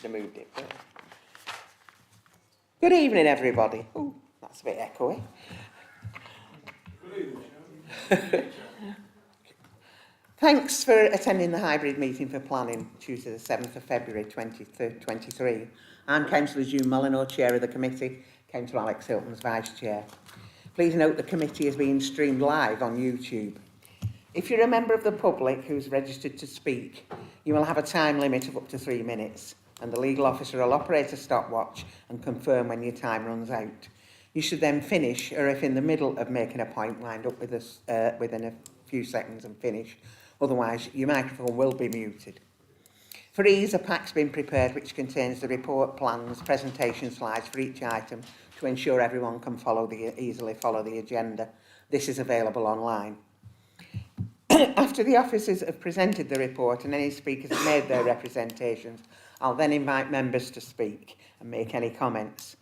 should have moved it. Good evening, everybody. Oh, that's a bit echoey. Good evening. Thanks for attending the hybrid meeting for planning, Tuesday the 7th of February 2023. I'm Councillor June Molyneux, Chair of the Committee, Councillor Alex Hilton's Vice Chair. Please note the committee is being streamed live on YouTube. If you're a member of the public who's registered to speak, you will have a time limit of up to 3 minutes, and the legal officer will operate a stopwatch and confirm when your time runs out. You should then finish, or if in the middle of making a point, wind up with us within a few seconds and finish. Otherwise, your microphone will be muted. For ease, a pack's been prepared which contains the report, plans, presentation slides for each item to ensure everyone can easily follow the agenda. This is available online. After the officers have presented the report and any speakers have made their representations, I'll then invite members to speak and make any comments.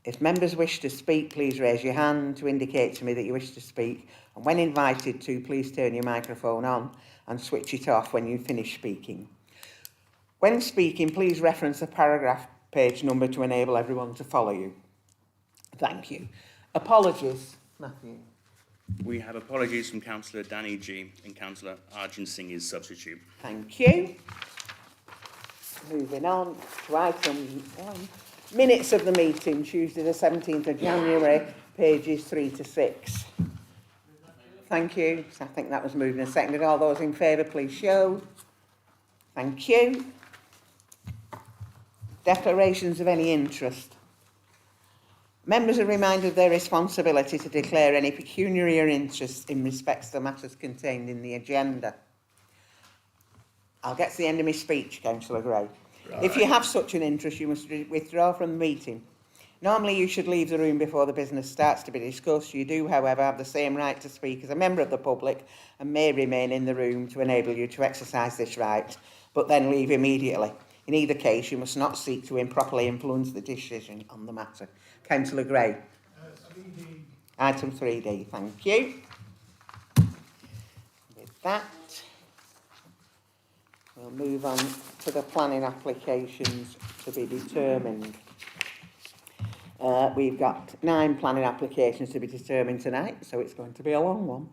If members wish to speak, please raise your hand to indicate to me that you wish to speak, and when invited to, please turn your microphone on and switch it off when you finish speaking. When speaking, please reference the paragraph page number to enable everyone to follow you. Thank you. Apologies, Matthew. We have apologies from Councillor Danny G and Councillor Arjun Singh is substitute. Thank you. Moving on to item 1. Minutes of the meeting, Tuesday the 17th of January, pages 3 to 6. Thank you. I think that was moved and seconded. All those in favour, please show. Thank you. Declarations of any interest. Members are reminded of their responsibility to declare any pecuniary interest in respect to the matters contained in the agenda. I'll get to the end of my speech, Councillor Gray. Right. If you have such an interest, you must withdraw from the meeting. Normally, you should leave the room before the business starts to be discussed. You do, however, have the same right to speak as a member of the public and may remain in the room to enable you to exercise this right, but then leave immediately. In either case, you must not seek to improperly influence the decision on the matter. Councillor Gray. 3D. Item 3D, thank you. With that, we'll move on to the planning applications to be determined. We've got 9 planning applications to be determined tonight, so it's going to be a long one.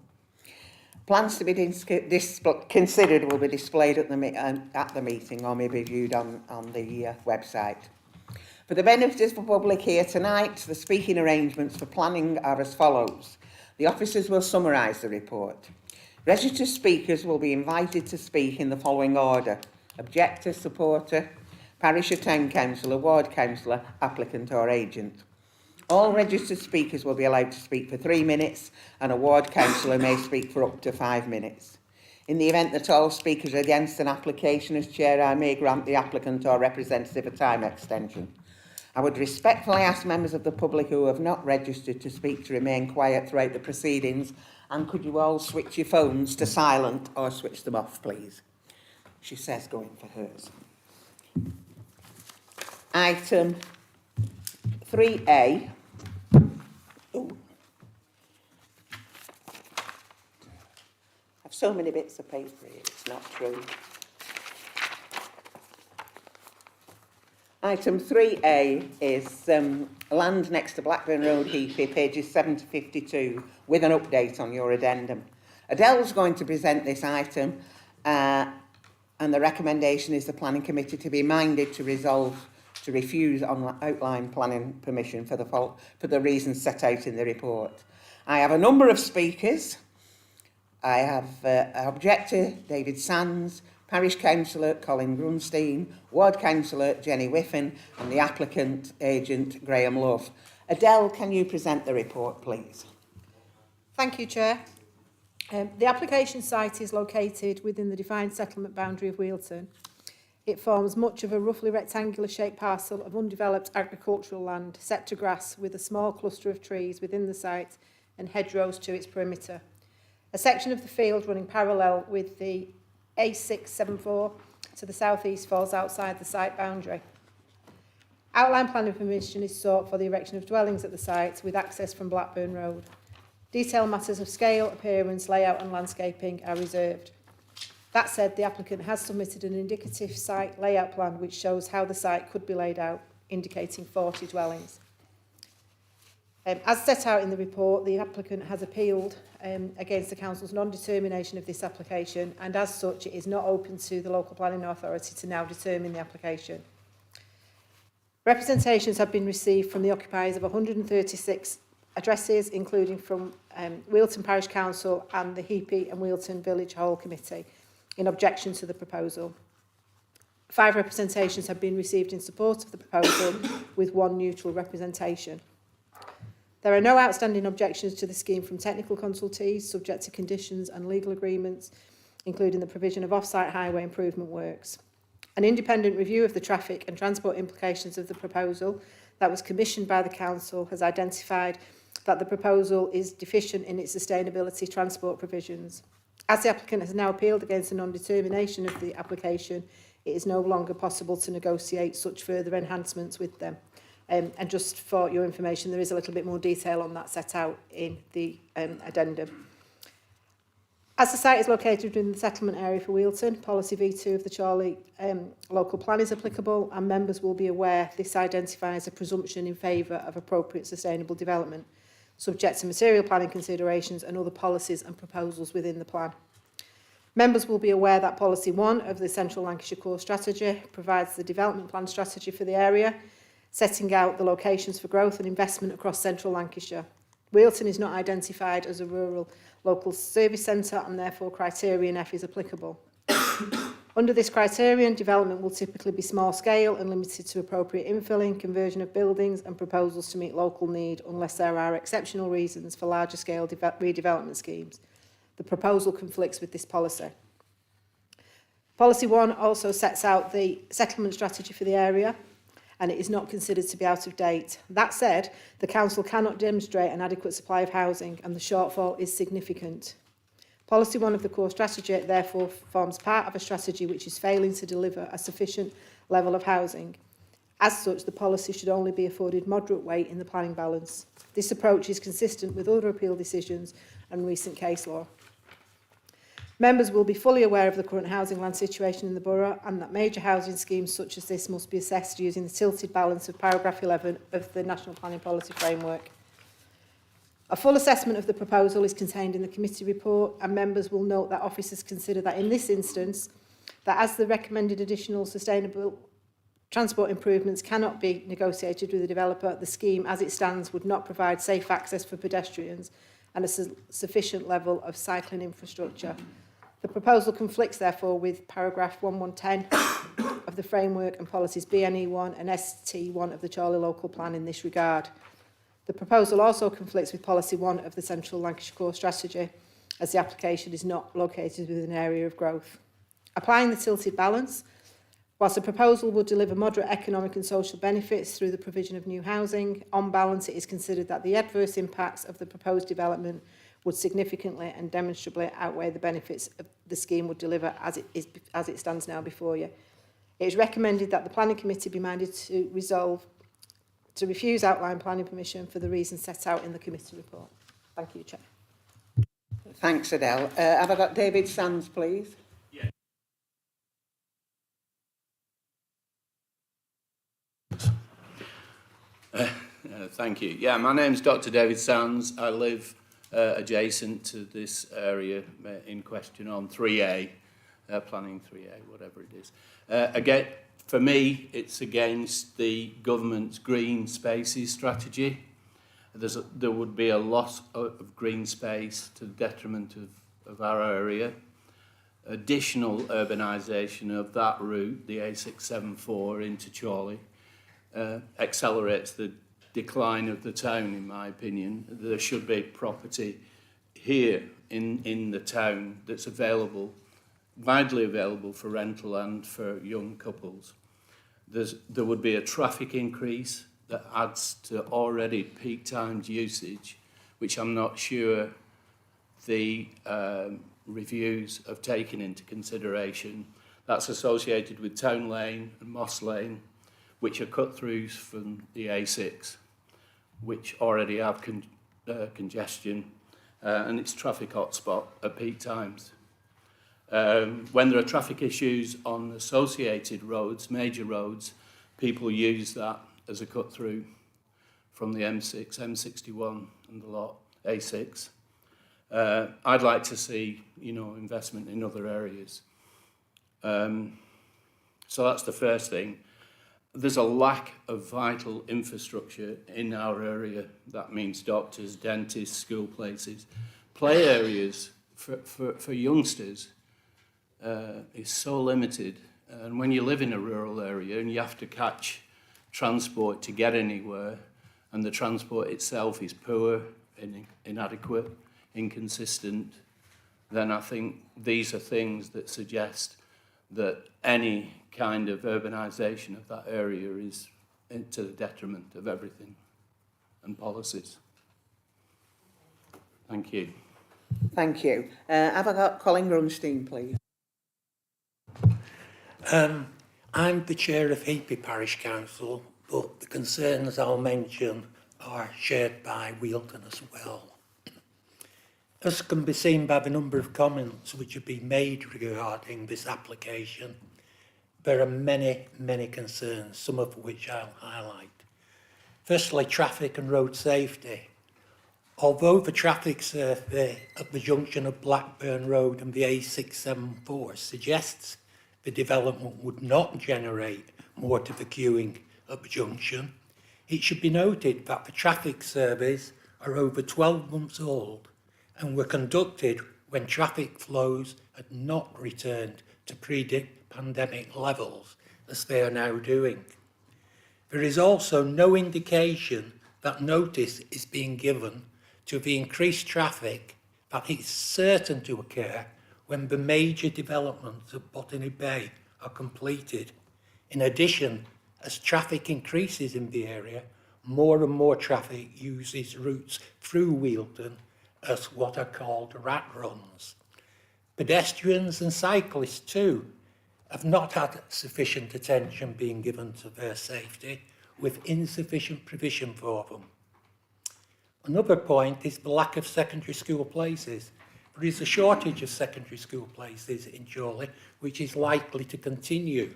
Plans to be considered will be displayed at the meeting or may be viewed on the website. For the benefit of the public here tonight, the speaking arrangements for planning are as follows. The officers will summarise the report. Registered speakers will be invited to speak in the following order: objector, supporter, parish or town councillor, ward councillor, applicant or agent. All registered speakers will be allowed to speak for 3 minutes, and a ward councillor may speak for up to 5 minutes. In the event that all speakers are against an application, as chair, I may grant the applicant or representative a time extension. I would respectfully ask members of the public who have not registered to speak to remain quiet throughout the proceedings, and could you all switch your phones to silent or switch them off, please? She says going for hers. Item 3A. Ooh. I have so many bits of paper here, it's not true. Item 3A is land next to Blackburn Road, Heapey, pages 7 to 52, with an update on your addendum. Adele's going to present this item, and the recommendation is the Planning Committee to be minded to resolve to refuse outline planning permission for the reasons set out in the report. I have a number of speakers. I have objector David Sands, Parish Councillor Colin Grunstein, Ward Councillor Jenny Whiffen, and the applicant agent Graham Love. Adele, can you present the report, please? Thank you, Chair. The application site is located within the defined settlement boundary of Euxton. It forms much of a roughly rectangular shaped parcel of undeveloped agricultural land set to grass with a small cluster of trees within the site and hedgerows to its perimeter. A section of the field running parallel with the A674 to the south-east falls outside the site boundary. Outline planning permission is sought for the erection of dwellings at the site with access from Blackburn Road. Detailed matters of scale, appearance, layout and landscaping are reserved. That said, the applicant has submitted an indicative site layout plan which shows how the site could be laid out, indicating 40 dwellings. As set out in the report, the applicant has appealed against the council's non-determination of this application, and as such it is not open to the local planning authority to now determine the application. Representations have been received from the occupiers of 136 addresses, including from Wilton Parish Council and the Heapey and Wilton Village Hall Committee, in objection to the proposal. 5 representations have been received in support of the proposal, with 1 neutral representation. There are no outstanding objections to the scheme from technical consultees, subject to conditions and legal agreements, including the provision of off-site highway improvement works. An independent review of the traffic and transport implications of the proposal that was commissioned by the council has identified that the proposal is deficient in its sustainability transport provisions. As the applicant has now appealed against the non-determination of the application, it is no longer possible to negotiate such further enhancements with them. And just for your information, there is a little bit more detail on that set out in the addendum. As the site is located within the settlement area for Wilton, policy V2 of the Chorley local plan is applicable, and members will be aware this identifies a presumption in favour of appropriate sustainable development, subject to material planning considerations and other policies and proposals within the plan. Members will be aware that policy 1 of the Central Lancashire Core Strategy provides the development plan strategy for the area, setting out the locations for growth and investment across central Lancashire. Wilton is not identified as a rural local service centre, and therefore criterion F is applicable. Under this criterion, development will typically be small scale and limited to appropriate infilling, conversion of buildings and proposals to meet local need, unless there are exceptional reasons for larger scale redevelopment schemes. The proposal conflicts with this policy. Policy 1 also sets out the settlement strategy for the area, and it is not considered to be out of date. That said, the council cannot demonstrate an adequate supply of housing, and the shortfall is significant. Policy 1 of the core strategy therefore forms part of a strategy which is failing to deliver a sufficient level of housing. As such, the policy should only be afforded moderate weight in the planning balance. This approach is consistent with other appeal decisions and recent case law. Members will be fully aware of the current housing land situation in the borough, and that major housing schemes such as this must be assessed using the tilted balance of paragraph 11 of the National Planning Policy Framework. A full assessment of the proposal is contained in the committee report, and members will note that officers consider that in this instance, that as the recommended additional sustainable transport improvements cannot be negotiated with the developer, the scheme as it stands would not provide safe access for pedestrians and a sufficient level of cycling infrastructure. The proposal conflicts, therefore, with paragraph 1110 of the framework and policies BNE1 and ST1 of the Chorley local plan in this regard. The proposal also conflicts with policy 1 of the Central Lancashire Core Strategy, as the application is not located within an area of growth. Applying the tilted balance, whilst the proposal will deliver moderate economic and social benefits through the provision of new housing, on balance it is considered that the adverse impacts of the proposed development would significantly and demonstrably outweigh the benefits of the scheme would deliver as it stands now before you. It is recommended that the Planning Committee be minded to refuse outline planning permission for the reasons set out in the committee report. Thank you, Chair. Thanks, Adele. Have I got David Sands, please? Yeah. Thank you. Yeah, my name's Dr. David Sands. I live adjacent to this area in question on 3A, planning 3A, whatever it is. Again, for me, it's against the government's green spaces strategy. There would be a loss of green space to the detriment of our area. Additional urbanisation of that route, the A674 into Chorley, accelerates the decline of the town, in my opinion. There should be property here in the town that's available, widely available for rental and for young couples. There would be a traffic increase that adds to already peak times usage, which I'm not sure the reviews have taken into consideration. That's associated with Town Lane and Moss Lane, which are cut-throughs from the A6, which already have congestion, and it's traffic hotspot at peak times. When there are traffic issues on associated roads, major roads, people use that as a cut through from the M6, M61 and the lot, A6. I'd like to see, investment in other areas. So that's the first thing. There's a lack of vital infrastructure in our area. That means doctors, dentists, school places. Play areas for youngsters is so limited. And when you live in a rural area and you have to catch transport to get anywhere, and the transport itself is poor, inadequate, inconsistent, then I think these are things that suggest that any kind of urbanisation of that area is to the detriment of everything and policies. Thank you. Thank you. Have I got Colin Grunstein, please? I'm the chair of Heapey Parish Council, but the concerns I'll mention are shared by Wealton as well. As can be seen by the number of comments which have been made regarding this application, there are many, many concerns, some of which I'll highlight. Firstly, traffic and road safety. Although the traffic survey at the junction of Blackburn Road and the A674 suggests the development would not generate more to the queuing at the junction, it should be noted that the traffic surveys are over 12 months old and were conducted when traffic flows had not returned to pre-pandemic levels as they are now doing. There is also no indication that notice is being given to the increased traffic that is certain to occur when the major developments of Botany Bay are completed. In addition, as traffic increases in the area, more and more traffic uses routes through Wealton as what are called rat runs. Pedestrians and cyclists too have not had sufficient attention being given to their safety, with insufficient provision for them. Another point is the lack of secondary school places. There is a shortage of secondary school places in Chorley, which is likely to continue.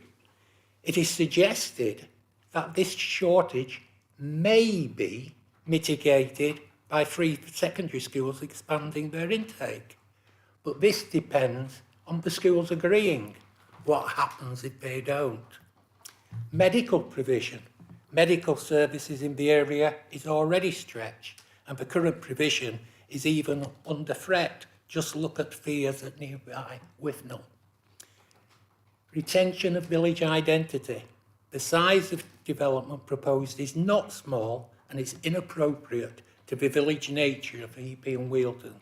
It is suggested that this shortage may be mitigated by 3 secondary schools expanding their intake. But this depends on the schools agreeing. What happens if they don't? Medical provision. Medical services in the area is already stretched, and the current provision is even under threat. Just look at fears at nearby Withnell. Retention of village identity. The size of development proposed is not small and is inappropriate to the village nature of Heapey and Wealton.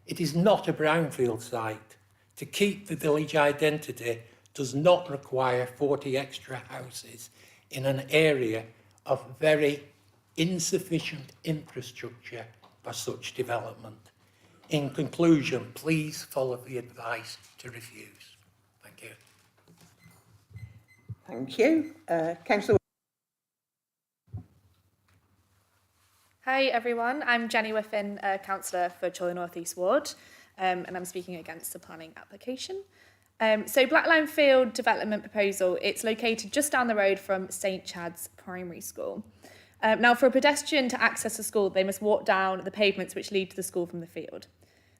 It is not a brownfield site. To keep the village identity does not require 40 extra houses in an area of very insufficient infrastructure for such development. In conclusion, please follow the advice to refuse. Thank you. Thank you. Councillor. Hi everyone, I'm Jenny Whiffin, councillor for Chorley North East Ward, and I'm speaking against the planning application. So Blackline Field development proposal, it's located just down the road from St Chad's Primary School. Now for a pedestrian to access the school, they must walk down the pavements which lead to the school from the field.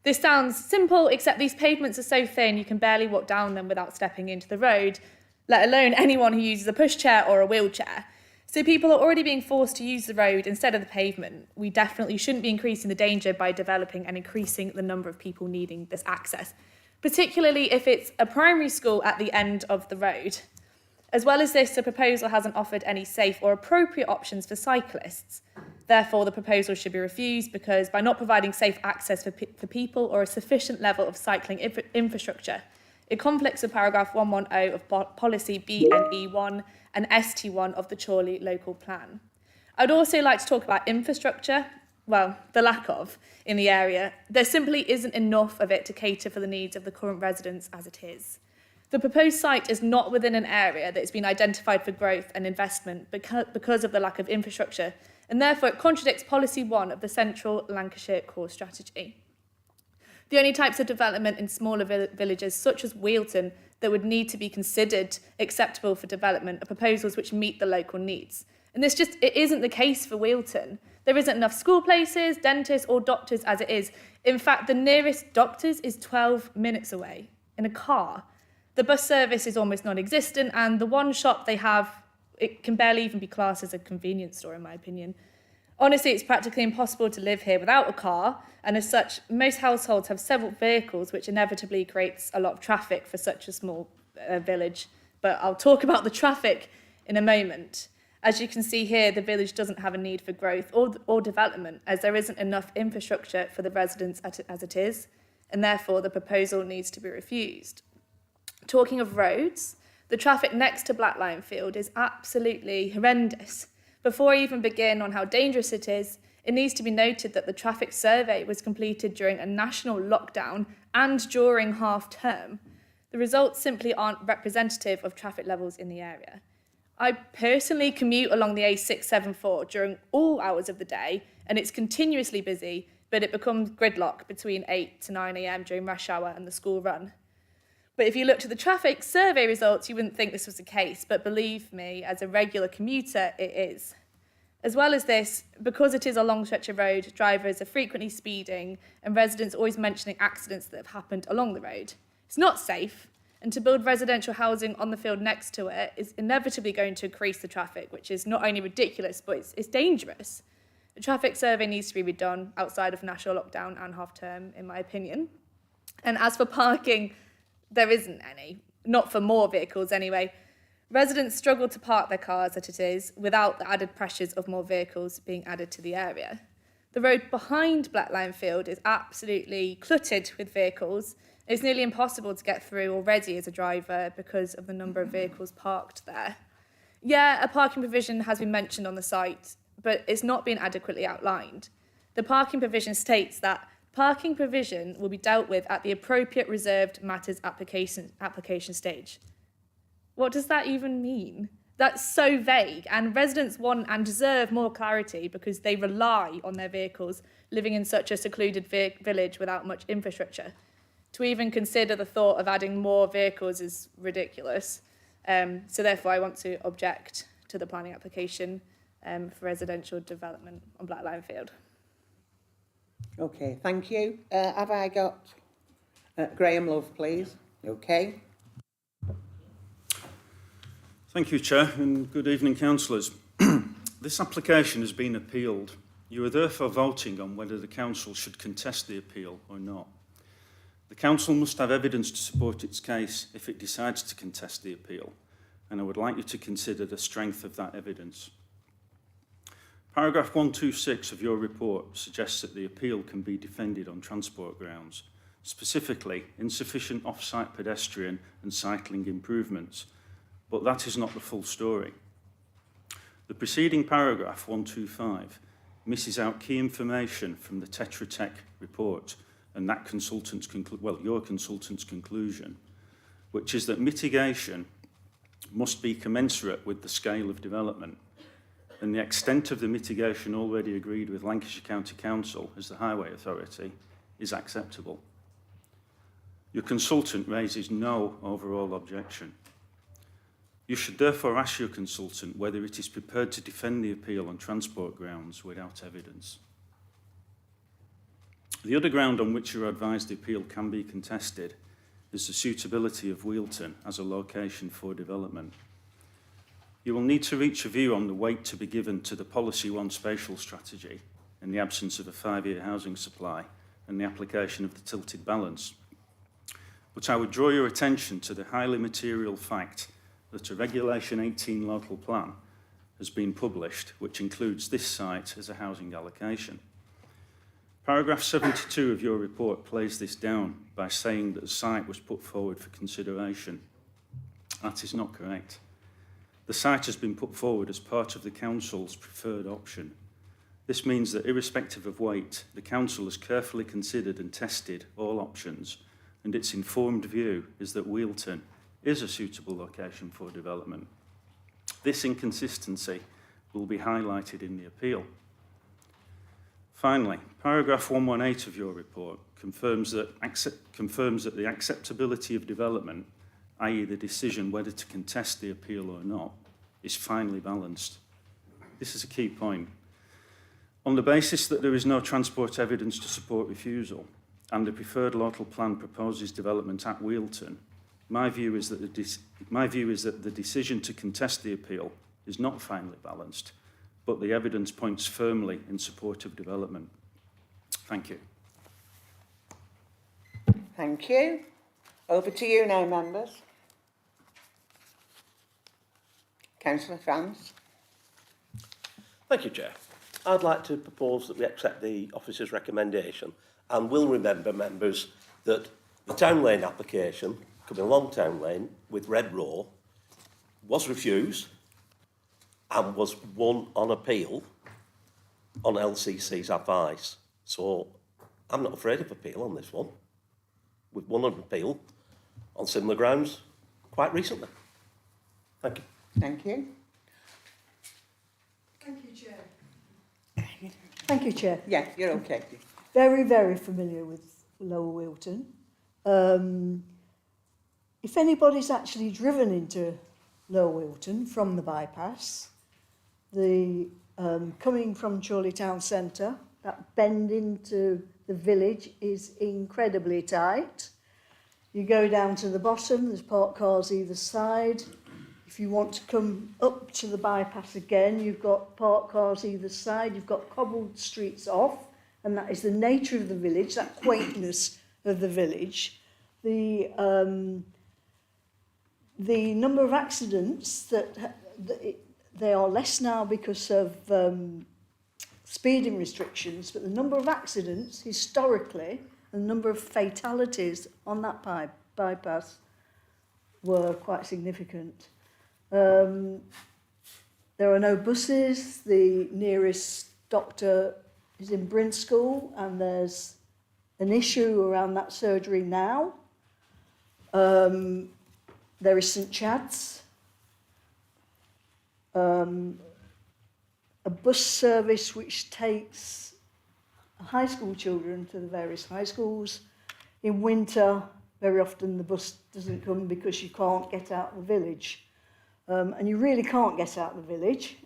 This sounds simple, except these pavements are so thin you can barely walk down them without stepping into the road, let alone anyone who uses a pushchair or a wheelchair. So people are already being forced to use the road instead of the pavement. We definitely shouldn't be increasing the danger by developing and increasing the number of people needing this access, particularly if it's a primary school at the end of the road. As well as this, the proposal hasn't offered any safe or appropriate options for cyclists. Therefore, the proposal should be refused because by not providing safe access for people or a sufficient level of cycling infrastructure, it conflicts with paragraph 110 of policy BNE1 and ST1 of the Chorley local plan. I'd also like to talk about infrastructure, well, the lack of, in the area. There simply isn't enough of it to cater for the needs of the current residents as it is. The proposed site is not within an area that has been identified for growth and investment because of the lack of infrastructure, and therefore it contradicts policy 1 of the Central Lancashire Core Strategy. the only types of development in smaller villages such as Wilton that would need to be considered acceptable for development are proposals which meet the local needs. And it isn't the case for Wilton. There isn't enough school places, dentists or doctors as it is. In fact, the nearest doctors is 12 minutes away in a car. The bus service is almost non-existent, and the one shop they have, it can barely even be classed as a convenience store, in my opinion. Honestly, it's practically impossible to live here without a car, and as such, most households have several vehicles, which inevitably creates a lot of traffic for such a small village. But I'll talk about the traffic in a moment. As you can see here, the village doesn't have a need for growth or development, as there isn't enough infrastructure for the residents as it is, and therefore the proposal needs to be refused. Talking of roads, the traffic next to Blackline Field is absolutely horrendous. Before I even begin on how dangerous it is, it needs to be noted that the traffic survey was completed during a national lockdown and during half term. The results simply aren't representative of traffic levels in the area. I personally commute along the A674 during all hours of the day, and it's continuously busy, but it becomes gridlock between 8 to 9 a.m. during rush hour and the school run. But if you looked at the traffic survey results, you wouldn't think this was the case, but believe me, as a regular commuter, it is. As well as this, because it is a long stretch of road, drivers are frequently speeding and residents always mentioning accidents that have happened along the road. It's not safe, and to build residential housing on the field next to it is inevitably going to increase the traffic, which is not only ridiculous, but it's dangerous. The traffic survey needs to be redone outside of national lockdown and half term, in my opinion. And as for parking, there isn't any, not for more vehicles anyway. Residents struggle to park their cars as it is, without the added pressures of more vehicles being added to the area. The road behind Blackline Field is absolutely cluttered with vehicles. It's nearly impossible to get through already as a driver because of the number of vehicles parked there. Yeah, a parking provision has been mentioned on the site, but it's not been adequately outlined. The parking provision states that parking provision will be dealt with at the appropriate reserved matters application stage. What does that even mean? That's so vague, and residents want and deserve more clarity because they rely on their vehicles living in such a secluded village without much infrastructure. To even consider the thought of adding more vehicles is ridiculous. So therefore I want to object to the planning application for residential development on Blackline Field. Okay, thank you. Have I got Graham Love, please? Okay. Thank you, Chair, and good evening, councillors. This application has been appealed. You are therefore voting on whether the council should contest the appeal or not. The council must have evidence to support its case if it decides to contest the appeal, and I would like you to consider the strength of that evidence. Paragraph 126 of your report suggests that the appeal can be defended on transport grounds, specifically insufficient off-site pedestrian and cycling improvements, but that is not the full story. The preceding paragraph 125 misses out key information from the Tetra Tech report and that consultant's your consultant's conclusion, which is that mitigation must be commensurate with the scale of development, and the extent of the mitigation already agreed with Lancashire County Council as the Highway Authority is acceptable. Your consultant raises no overall objection. You should therefore ask your consultant whether it is prepared to defend the appeal on transport grounds without evidence. The other ground on which you are advised the appeal can be contested is the suitability of Wilton as a location for development. You will need to reach a view on the weight to be given to the Policy 1 spatial strategy in the absence of a 5-year housing supply and the application of the tilted balance. But I would draw your attention to the highly material fact that a Regulation 18 local plan has been published, which includes this site as a housing allocation. Paragraph 72 of your report plays this down by saying that the site was put forward for consideration. That is not correct. The site has been put forward as part of the council's preferred option. This means that irrespective of weight, the council has carefully considered and tested all options, and its informed view is that Wilton is a suitable location for development. This inconsistency will be highlighted in the appeal. Finally, paragraph 118 of your report confirms that the acceptability of development, i.e. the decision whether to contest the appeal or not, is finely balanced. This is a key point. On the basis that there is no transport evidence to support refusal and the preferred local plan proposes development at Wealton, my view is that the decision to contest the appeal is not finely balanced, but the evidence points firmly in support of development. Thank you. Thank you. Over to you now, members. Councillor France. Thank you, Chair. I'd like to propose that we accept the officer's recommendation and will remember, members, that the Town Lane application, coming along Town Lane with Red Row, was refused and was won on appeal on LCC's advice. So I'm not afraid of appeal on this one. We've won an appeal on similar grounds quite recently. Thank you. Thank you. Thank you, Chair. Thank you, Chair. Yeah, you're okay. Very, very familiar with Lower Wilton. If anybody's actually driven into Lower Wilton from the bypass, the coming from Chorley town centre, that bend into the village is incredibly tight. You go down to the bottom, there's parked cars either side. If you want to come up to the bypass again, you've got parked cars either side, you've got cobbled streets off, and that is the nature of the village, that quaintness of the village. The number of accidents they are less now because of speeding restrictions, but the number of accidents historically, and the number of fatalities on that bypass were quite significant. There are no buses. The nearest doctor is in Brindschool, and there's an issue around that surgery now. There is St Chad's. A bus service which takes high school children to the various high schools. In winter, very often the bus doesn't come because you can't get out of the village. And you really can't get out of the village.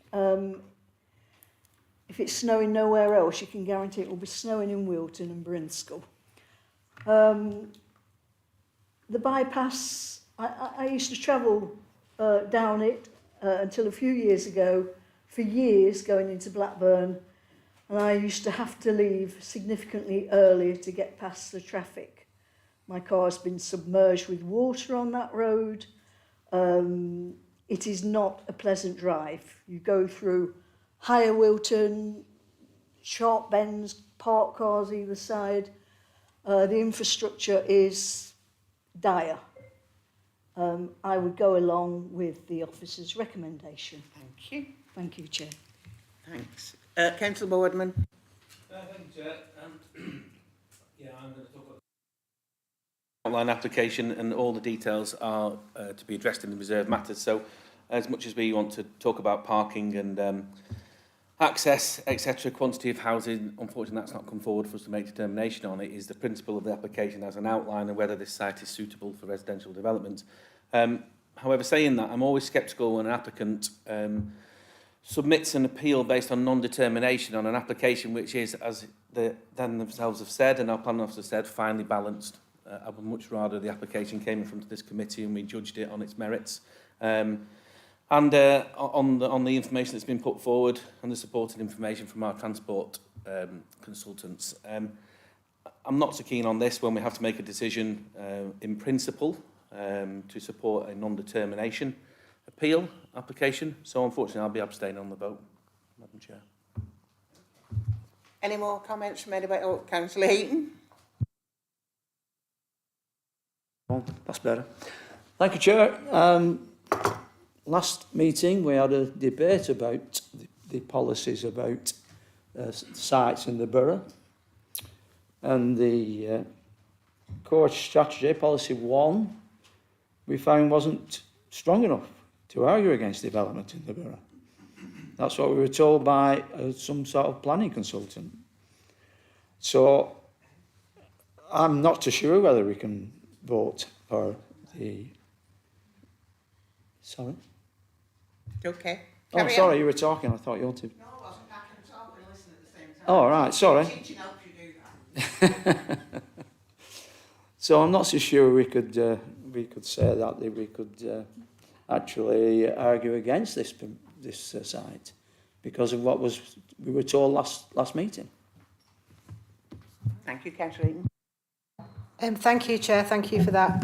If it's snowing nowhere else, you can guarantee it will be snowing in Wilton and Brindschool. The bypass, I used to travel down it until a few years ago, for years going into Blackburn, and I used to have to leave significantly earlier to get past the traffic. My car's been submerged with water on that road. It is not a pleasant drive. You go through Higher Wilton, sharp bends, parked cars either side. The infrastructure is dire. I would go along with the officer's recommendation. Thank you. Thank you, Chair. Thanks. Councillor Boardman. Thank you, Chair. I'm going to talk about Online application, and all the details are to be addressed in the reserved matters. So as much as we want to talk about parking and access, etc., quantity of housing, unfortunately that's not come forward for us to make determination on. It is the principle of the application as an outline of whether this site is suitable for residential development. However, saying that, I'm always sceptical when an applicant submits an appeal based on non-determination on an application which is, as they themselves have said and our planning officer said, finely balanced. I would much rather the application came in front of this committee and we judged it on its merits. And on the information that's been put forward and the supporting information from our transport consultants. I'm not so keen on this when we have to make a decision in principle to support a non-determination appeal application. So unfortunately I'll be abstaining on the vote, Madam Chair. Any more comments from anybody? Oh, Councillor Heaton. That's better. Thank you, Chair. Last meeting we had a debate about the policies about sites in the borough, and the core strategy, policy 1, we found wasn't strong enough to argue against development in the borough. That's what we were told by some sort of planning consultant. So I'm not too sure whether we can vote for the... Sorry? Okay. Oh, Carry sorry, on. you were talking. I thought you wanted... No, I wasn't. I can talk and listen at the same time. Oh, right, sorry. Teaching helps you do that. So I'm not so sure we could say that we could actually argue against this site because of what we were told last meeting. Thank you, Councillor Eaton. Thank you, Chair. Thank you for that.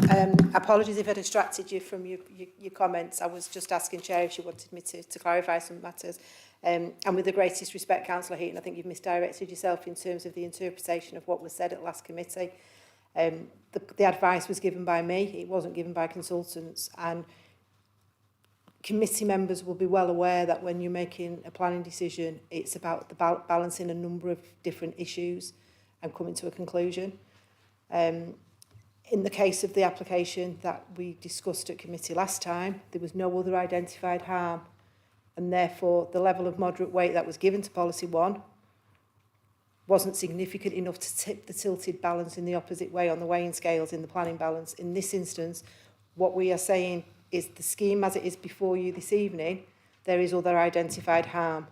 Apologies if I distracted you from your comments. I was just asking Chair if she wanted me to clarify some matters. And with the greatest respect, Councillor Heaton, I think you've misdirected yourself in terms of the interpretation of what was said at last committee. The advice was given by me. It wasn't given by consultants. And committee members will be well aware that when you're making a planning decision, it's about the balancing a number of different issues and coming to a conclusion. In the case of the application that we discussed at committee last time, there was no other identified harm, and therefore the level of moderate weight that was given to policy 1 wasn't significant enough to tip the tilted balance in the opposite way on the weighing scales in the planning balance. In this instance, what we are saying is the scheme as it is before you this evening, there is other identified harm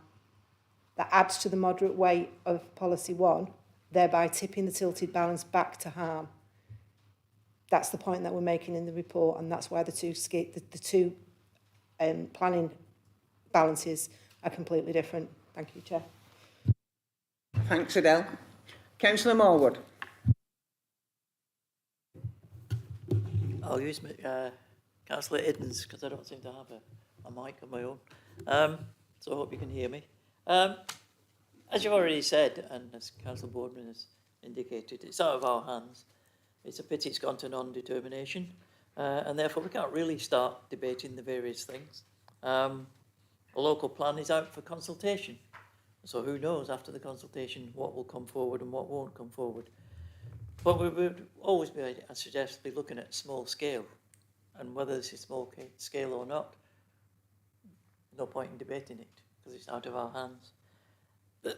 that adds to the moderate weight of policy 1, thereby tipping the tilted balance back to harm. That's the point that we're making in the report, and that's why the two planning balances are completely different. Thank you, Chair. Thanks, Adele. Councillor Morwood. I'll use my, Councillor Iddens because I don't seem to have a mic of my own. So I hope you can hear me. As you've already said, and as Councillor Boardman has indicated, it's out of our hands. It's a pity it's gone to non-determination, and therefore we can't really start debating the various things. A local plan is out for consultation, so who knows after the consultation what will come forward and what won't come forward. But we would always be, I suggest, be looking at small scale, and whether this is small scale or not, no point in debating it because it's out of our hands.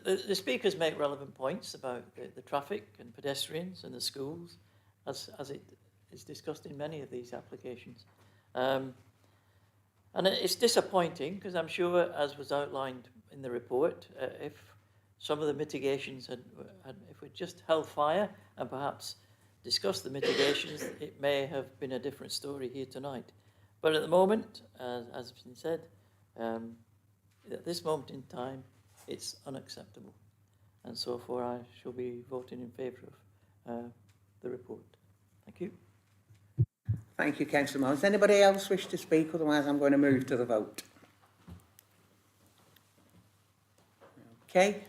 The speakers make relevant points about the traffic and pedestrians and the schools, as it is discussed in many of these applications. And it's disappointing because I'm sure, as was outlined in the report, if some of the mitigations if we just held fire and perhaps discussed the mitigations, it may have been a different story here tonight. But at the moment, as has been said, at this moment in time, it's unacceptable. And so far, I shall be voting in favour of the report. Thank you. Thank you, Councillor Morwood. Does anybody else wish to speak? Otherwise, I'm going to move to the vote. Okay.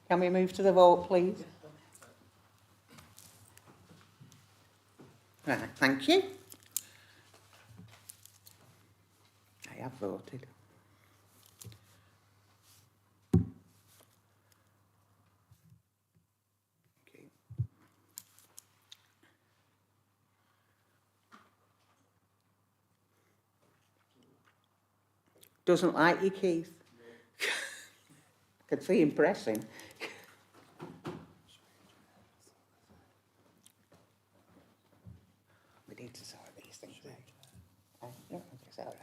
Can we move to the vote, please? Right, thank you. I have voted. Okay. Doesn't like you, Keith. I could see him pressing. We need to sort these things out. No, it's all right.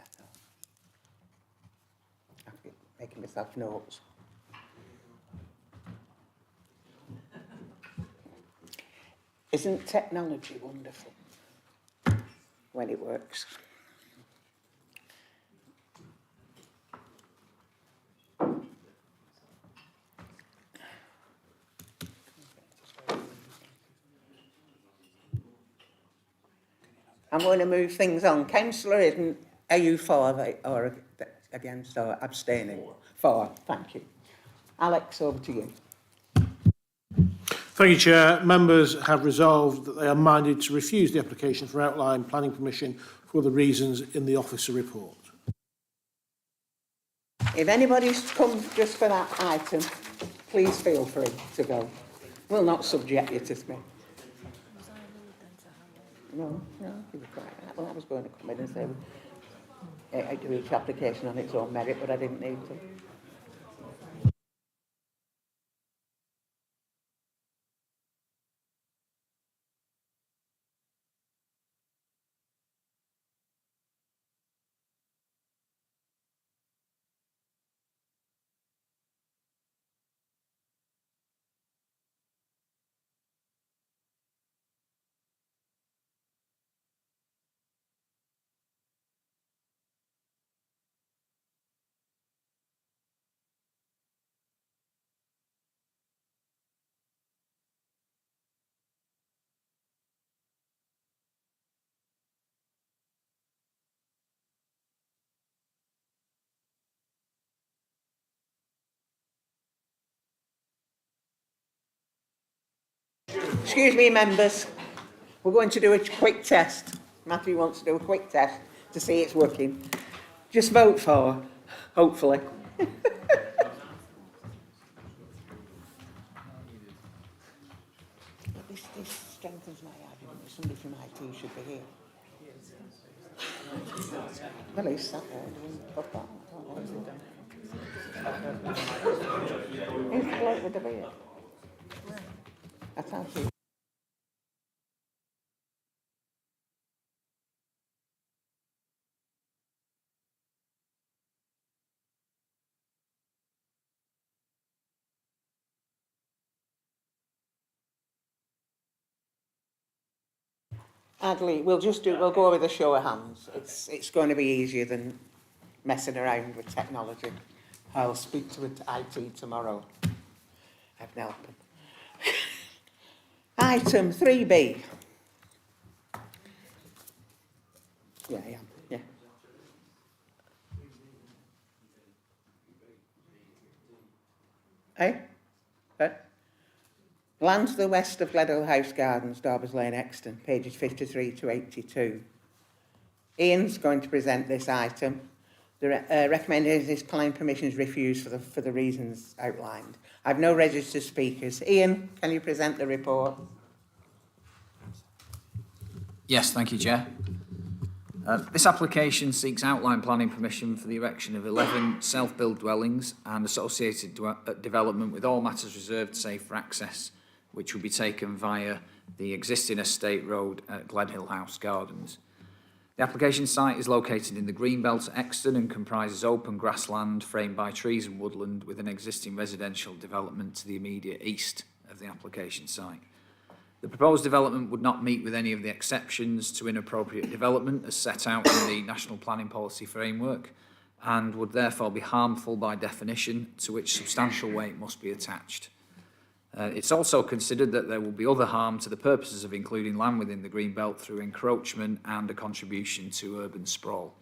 I'm making myself notes. Isn't technology wonderful when it works? I'm going to move things on. Councillor Eden, are you for or against or abstaining? For, thank you. Alex, over to you. Thank you, Chair. Members have resolved that they are minded to refuse the application for outline planning permission for the reasons in the officer report. If anybody's come just for that item, please feel free to go. We'll not subject you to me. No, you were quite right. Well, I was going to come in and say, do each application on its own merit, but I didn't need to. Excuse me, members. We're going to do a quick test. Matthew wants to do a quick test to see it's working. Just vote for, hopefully. This strengthens my argument that somebody from IT should be here. Well, he's sat there doing football. He's the bloke with the beard. That's how she... Adley, we'll go with a show of hands. It's going to be easier than messing around with technology. I'll speak to IT tomorrow. I've help them. Item 3B. Yeah, I am. Yeah. Land to the west of Gleadhill House Gardens, Dawbers Lane, Euxton, pages 53 to 82. Ian's going to present this item. The recommendation is planning permission is refused for the reasons outlined. I've no registered speakers. Ian, can you present the report? Yes, thank you, Chair. This application seeks outline planning permission for the erection of 11 self-built dwellings and associated development with all matters reserved save for access, which will be taken via the existing estate road at Gleadhill House Gardens. The application site is located in the Greenbelt at Exton and comprises open grassland framed by trees and woodland with an existing residential development to the immediate east of the application site. The proposed development would not meet with any of the exceptions to inappropriate development as set out in the National Planning Policy Framework and would therefore be harmful by definition, to which substantial weight must be attached. It's also considered that there will be other harm to the purposes of including land within the Greenbelt through encroachment and a contribution to urban sprawl.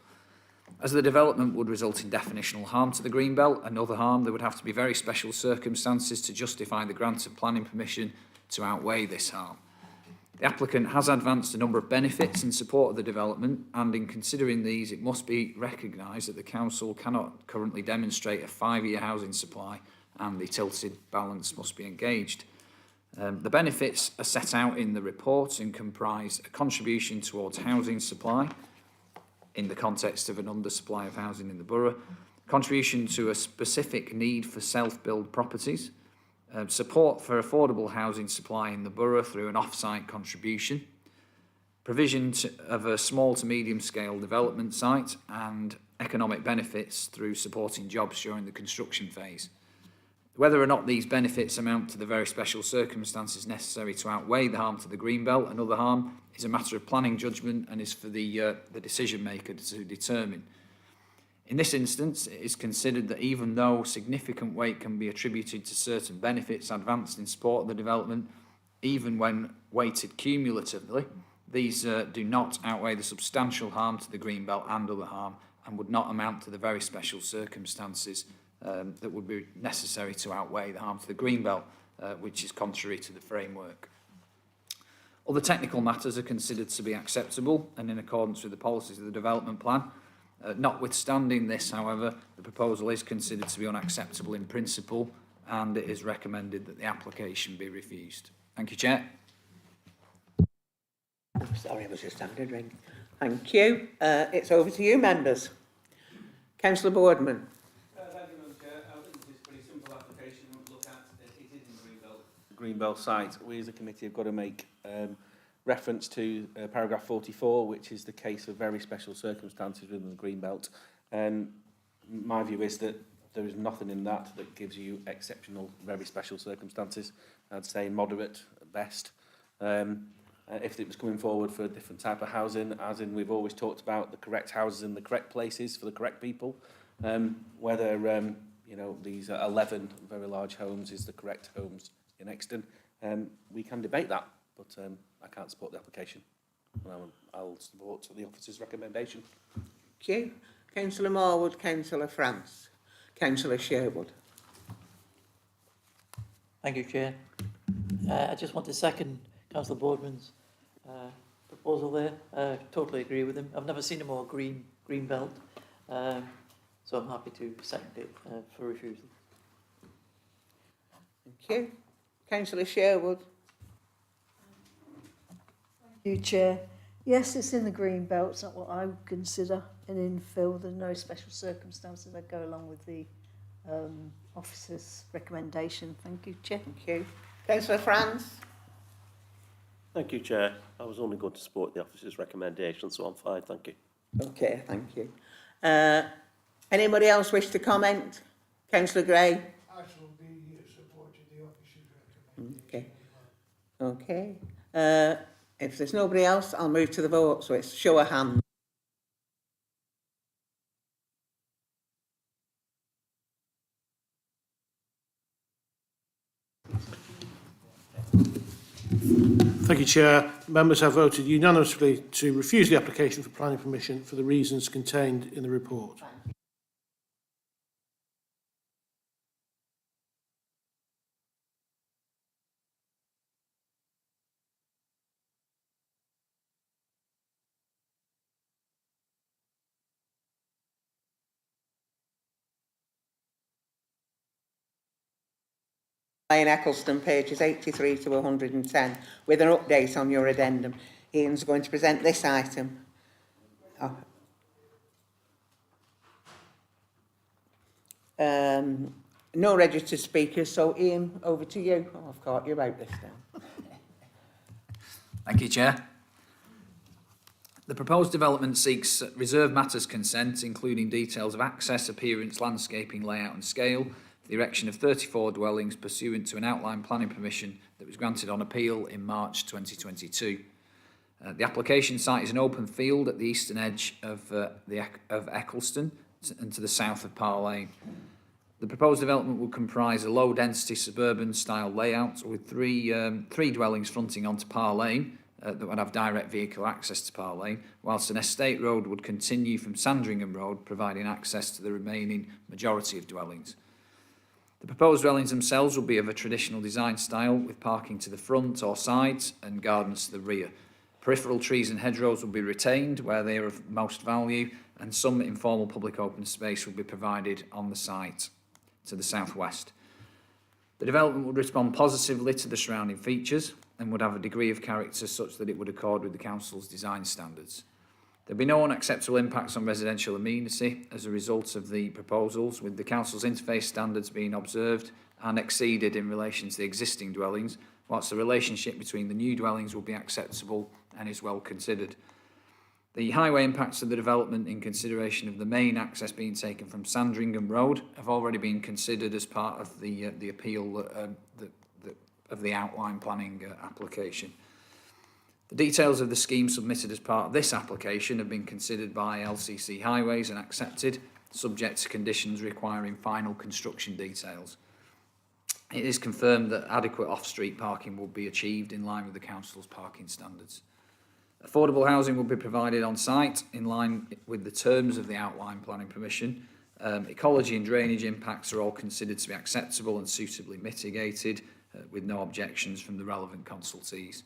As the development would result in definitional harm to the Greenbelt and other harm, there would have to be very special circumstances to justify the grant of planning permission to outweigh this harm. The applicant has advanced a number of benefits in support of the development, and in considering these, it must be recognised that the council cannot currently demonstrate a 5-year housing supply and the tilted balance must be engaged. The benefits are set out in the report and comprise a contribution towards housing supply in the context of an undersupply of housing in the borough, contribution to a specific need for self-build properties, support for affordable housing supply in the borough through an off-site contribution, provision of a small to medium scale development site, and economic benefits through supporting jobs during the construction phase. Whether or not these benefits amount to the very special circumstances necessary to outweigh the harm to the Greenbelt and other harm is a matter of planning judgment and is for the decision maker to determine. In this instance, it is considered that even though significant weight can be attributed to certain benefits advanced in support of the development, even when weighted cumulatively, these do not outweigh the substantial harm to the Greenbelt and other harm and would not amount to the very special circumstances that would be necessary to outweigh the harm to the Greenbelt, which is contrary to the framework. Other technical matters are considered to be acceptable and in accordance with the policies of the development plan. Notwithstanding this, however, the proposal is considered to be unacceptable in principle and it is recommended that the application be refused. Thank you, Chair. I'm sorry, I was just having a drink. Thank you. It's over to you, members. Councillor Boardman. Thank you, Madam Chair. I think this is a pretty simple application to look at. It is in the Greenbelt site. We as a committee have got to make reference to paragraph 44, which is the case of very special circumstances within the Greenbelt. My view is that there is nothing in that that gives you exceptional, very special circumstances. I'd say moderate at best. If it was coming forward for a different type of housing, as in we've always talked about the correct houses in the correct places for the correct people, whether you know, these 11 very large homes is the correct homes in Euxton, we can debate that, but I can't support the application. I'll support the officer's recommendation. Thank you. Councillor Marwood, Councillor France, Councillor Sherwood. Thank you, Chair. I just want to second Councillor Boardman's proposal there. Totally agree with him. I've never seen a more green belt, so I'm happy to second it for refusal. Thank you. Councillor Sherwood. Thank you, Chair. Yes, it's in the green belt. It's not what I would consider an infill. There's no special circumstances that go along with the officer's recommendation. Thank you, Chair. Thank you. Councillor France. Thank you, Chair. I was only going to support the officer's recommendation, so I'm fine, thank you. Okay, thank you. Anybody else wish to comment? Councillor Gray. I shall be supporting the officer's recommendation. Okay. Okay. If there's nobody else, I'll move to the vote. So it's show of hands. Thank you, Chair. Members have voted unanimously to refuse the application for planning permission for the reasons contained in the report. In Eccleston, pages 83 to 110, with an update on your addendum. Ian's going to present this item. No registered speakers, so Ian, over to you. Oh, I've caught you out this time. Thank you, Chair. The proposed development seeks reserved matters consent, including details of access, appearance, landscaping, layout and scale, the erection of 34 dwellings pursuant to an outline planning permission that was granted on appeal in March 2022. The application site is an open field at the eastern edge of Eccleston and to the south of Parr Lane. The proposed development will comprise a low-density suburban-style layout with three dwellings fronting onto Parr Lane that would have direct vehicle access to Parr Lane, whilst an estate road would continue from Sandringham Road, providing access to the remaining majority of dwellings. The proposed dwellings themselves will be of a traditional design style, with parking to the front or sides and gardens to the rear. Peripheral trees and hedgerows will be retained where they are of most value, and some informal public open space will be provided on the site to the southwest. The development would respond positively to the surrounding features and would have a degree of character such that it would accord with the Council's design standards. There will be no unacceptable impacts on residential amenity as a result of the proposals, with the Council's interface standards being observed and exceeded in relation to the existing dwellings, whilst the relationship between the new dwellings will be acceptable and is well considered. The highway impacts of the development in consideration of the main access being taken from Sandringham Road have already been considered as part of the appeal of the outline planning application. The details of the scheme submitted as part of this application have been considered by LCC Highways and accepted, subject to conditions requiring final construction details. It is confirmed that adequate off-street parking will be achieved in line with the Council's parking standards. Affordable housing will be provided on site in line with the terms of the outline planning permission. Ecology and drainage impacts are all considered to be acceptable and suitably mitigated, with no objections from the relevant consultees.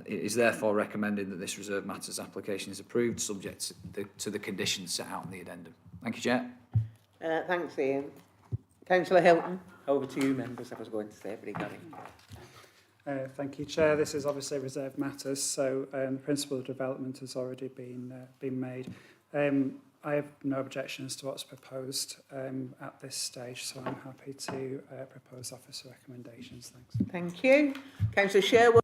It is therefore recommended that this reserved matters application is approved, subject to the conditions set out in the addendum. Thank you, Chair. Thanks, Ian. Councillor Hilton, over to you, members. I was going to say, everybody got it. Thank you, Chair. This is obviously reserved matters, so the principle of development has already been made. I have no objections to what's proposed at this stage, so I'm happy to propose officer recommendations. Thanks. Thank you. Councillor Sherwood.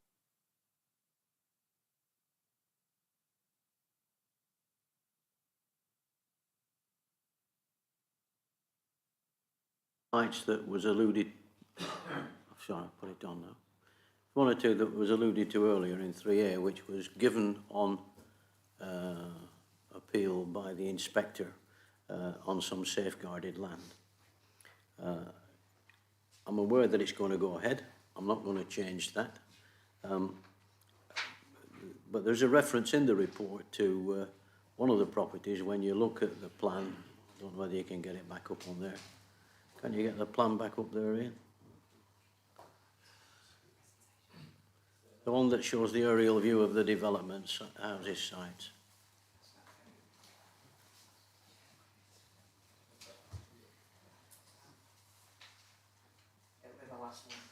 That was alluded, sorry, I'll put it on now. One or two that was alluded to earlier in 3A, which was given on appeal by the inspector on some safeguarded land. I'm aware that it's going to go ahead. I'm not going to change that. But there's a reference in the report to one of the properties. When you look at the plan, I don't know whether you can get it back up on there. Can you get the plan back up there, Ian? The one that shows the aerial view of the development houses sites.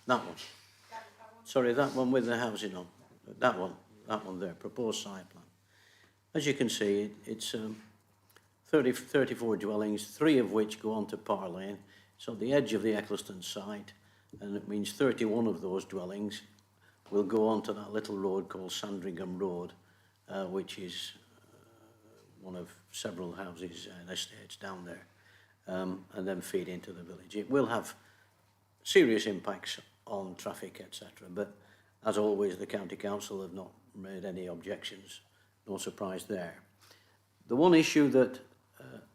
That one. Sorry, that one with the housing on. That one there, proposed site plan. As you can see, it's 34 dwellings, 3 of which go on to Parr Lane. It's on the edge of the Eccleston site, and it means 31 of those dwellings will go on to that little road called Sandringham Road, which is one of several houses and estates down there, and then feed into the village. It will have serious impacts on traffic, etc., but as always, the County Council have not made any objections. No surprise there. The one issue that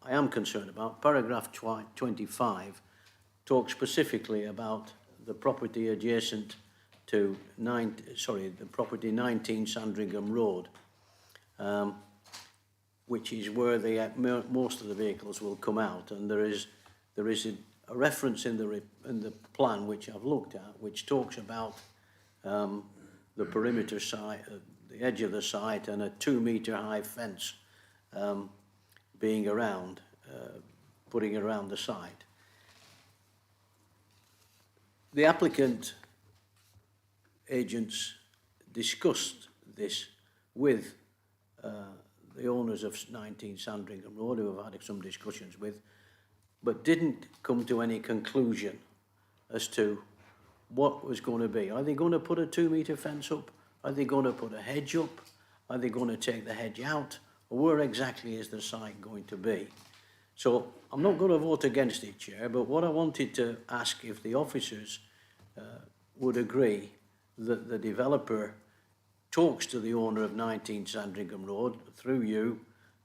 I am concerned about, paragraph 25, talks specifically about the property adjacent to the property 19 Sandringham Road, which is where most of the vehicles will come out, and there is a reference in the plan which I've looked at, which talks about the perimeter site, the edge of the site, and a 2-metre high fence being around, putting around the site. The applicant agents discussed this with the owners of 19 Sandringham Road, who I've had some discussions with, but didn't come to any conclusion as to what was going to be. Are they going to put a 2-metre fence up? Are they going to put a hedge up? Are they going to take the hedge out? Or where exactly is the site going to be? So I'm not going to vote against it, Chair, but what I wanted to ask if the officers would agree that the developer talks to the owner of 19 Sandringham Road, through you,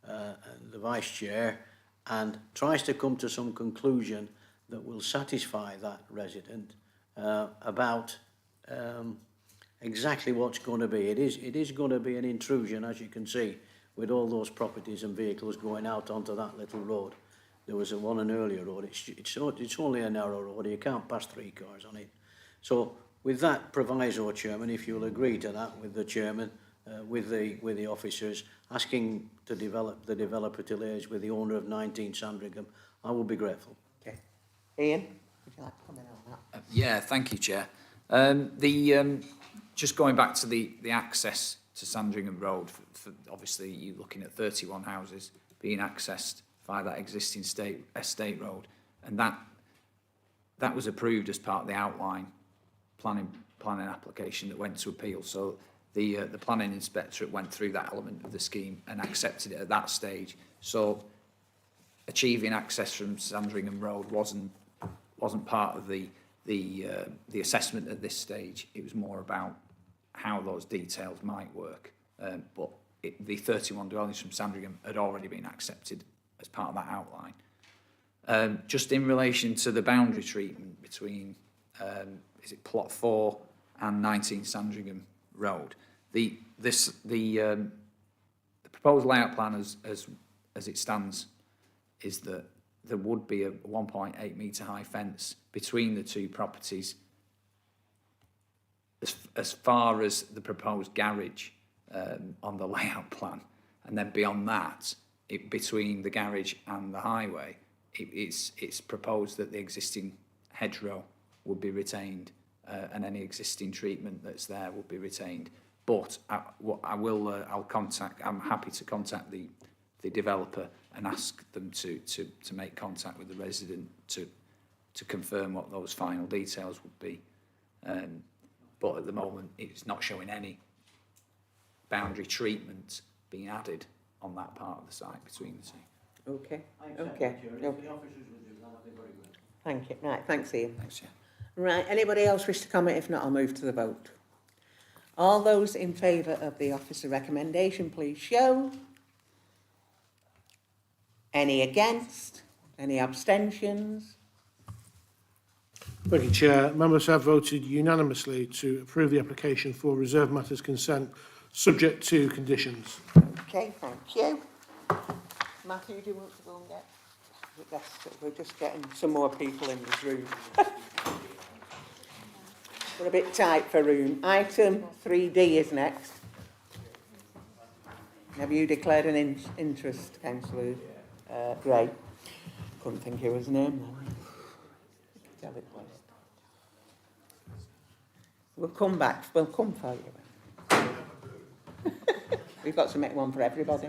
and the Vice Chair, and tries to come to some conclusion that will satisfy that resident about exactly what's going to be. It is going to be an intrusion, as you can see, with all those properties and vehicles going out onto that little road. There was an earlier road. It's only a narrow road. You can't pass 3 cars on it. So with that proviso, Chairman, if you'll agree to that with the Chairman, with the officers, asking the developer to liaise with the owner of 19 Sandringham, I will be grateful. Okay. Ian, would you like to comment on that? Yeah, thank you, Chair. Just going back to the access to Sandringham Road, for obviously you're looking at 31 houses being accessed via that existing estate road, and that was approved as part of the outline planning application that went to appeal. So the planning inspectorate went through that element of the scheme and accepted it at that stage. So achieving access from Sandringham Road wasn't part of the assessment at this stage. It was more about how those details might work. But the 31 dwellings from Sandringham had already been accepted as part of that outline. Just in relation to the boundary treatment between, is it plot 4 and 19 Sandringham Road, the proposed layout plan as it stands is that there would be a 1.8 metre high fence between the 2 properties as far as the proposed garage on the layout plan, and then beyond that, between the garage and the highway, it's proposed that the existing hedgerow would be retained, and any existing treatment that's there would be retained. But I'm happy to contact the the developer and ask them to make contact with the resident to confirm what those final details would be. But at the moment, it's not showing any boundary treatment being added on that part of the site between the two. Okay, okay. Thank you. Right, thanks, Ian. Thanks, yeah. Right, anybody else wish to comment? If not, I'll move to the vote. All those in favour of the officer recommendation, please show. Any against? Any abstentions? Thank you, Chair. Members have voted unanimously to approve the application for reserved matters consent, subject to conditions. Okay, thank you. Matthew, do you want to go and get? We're just getting some more people in this room. We're a bit tight for room. Item 3D is next. Have you declared an interest, Councillor Gray? Couldn't think of his name then. Tell it was. We'll come back. We'll come for you. We've got to make one for everybody.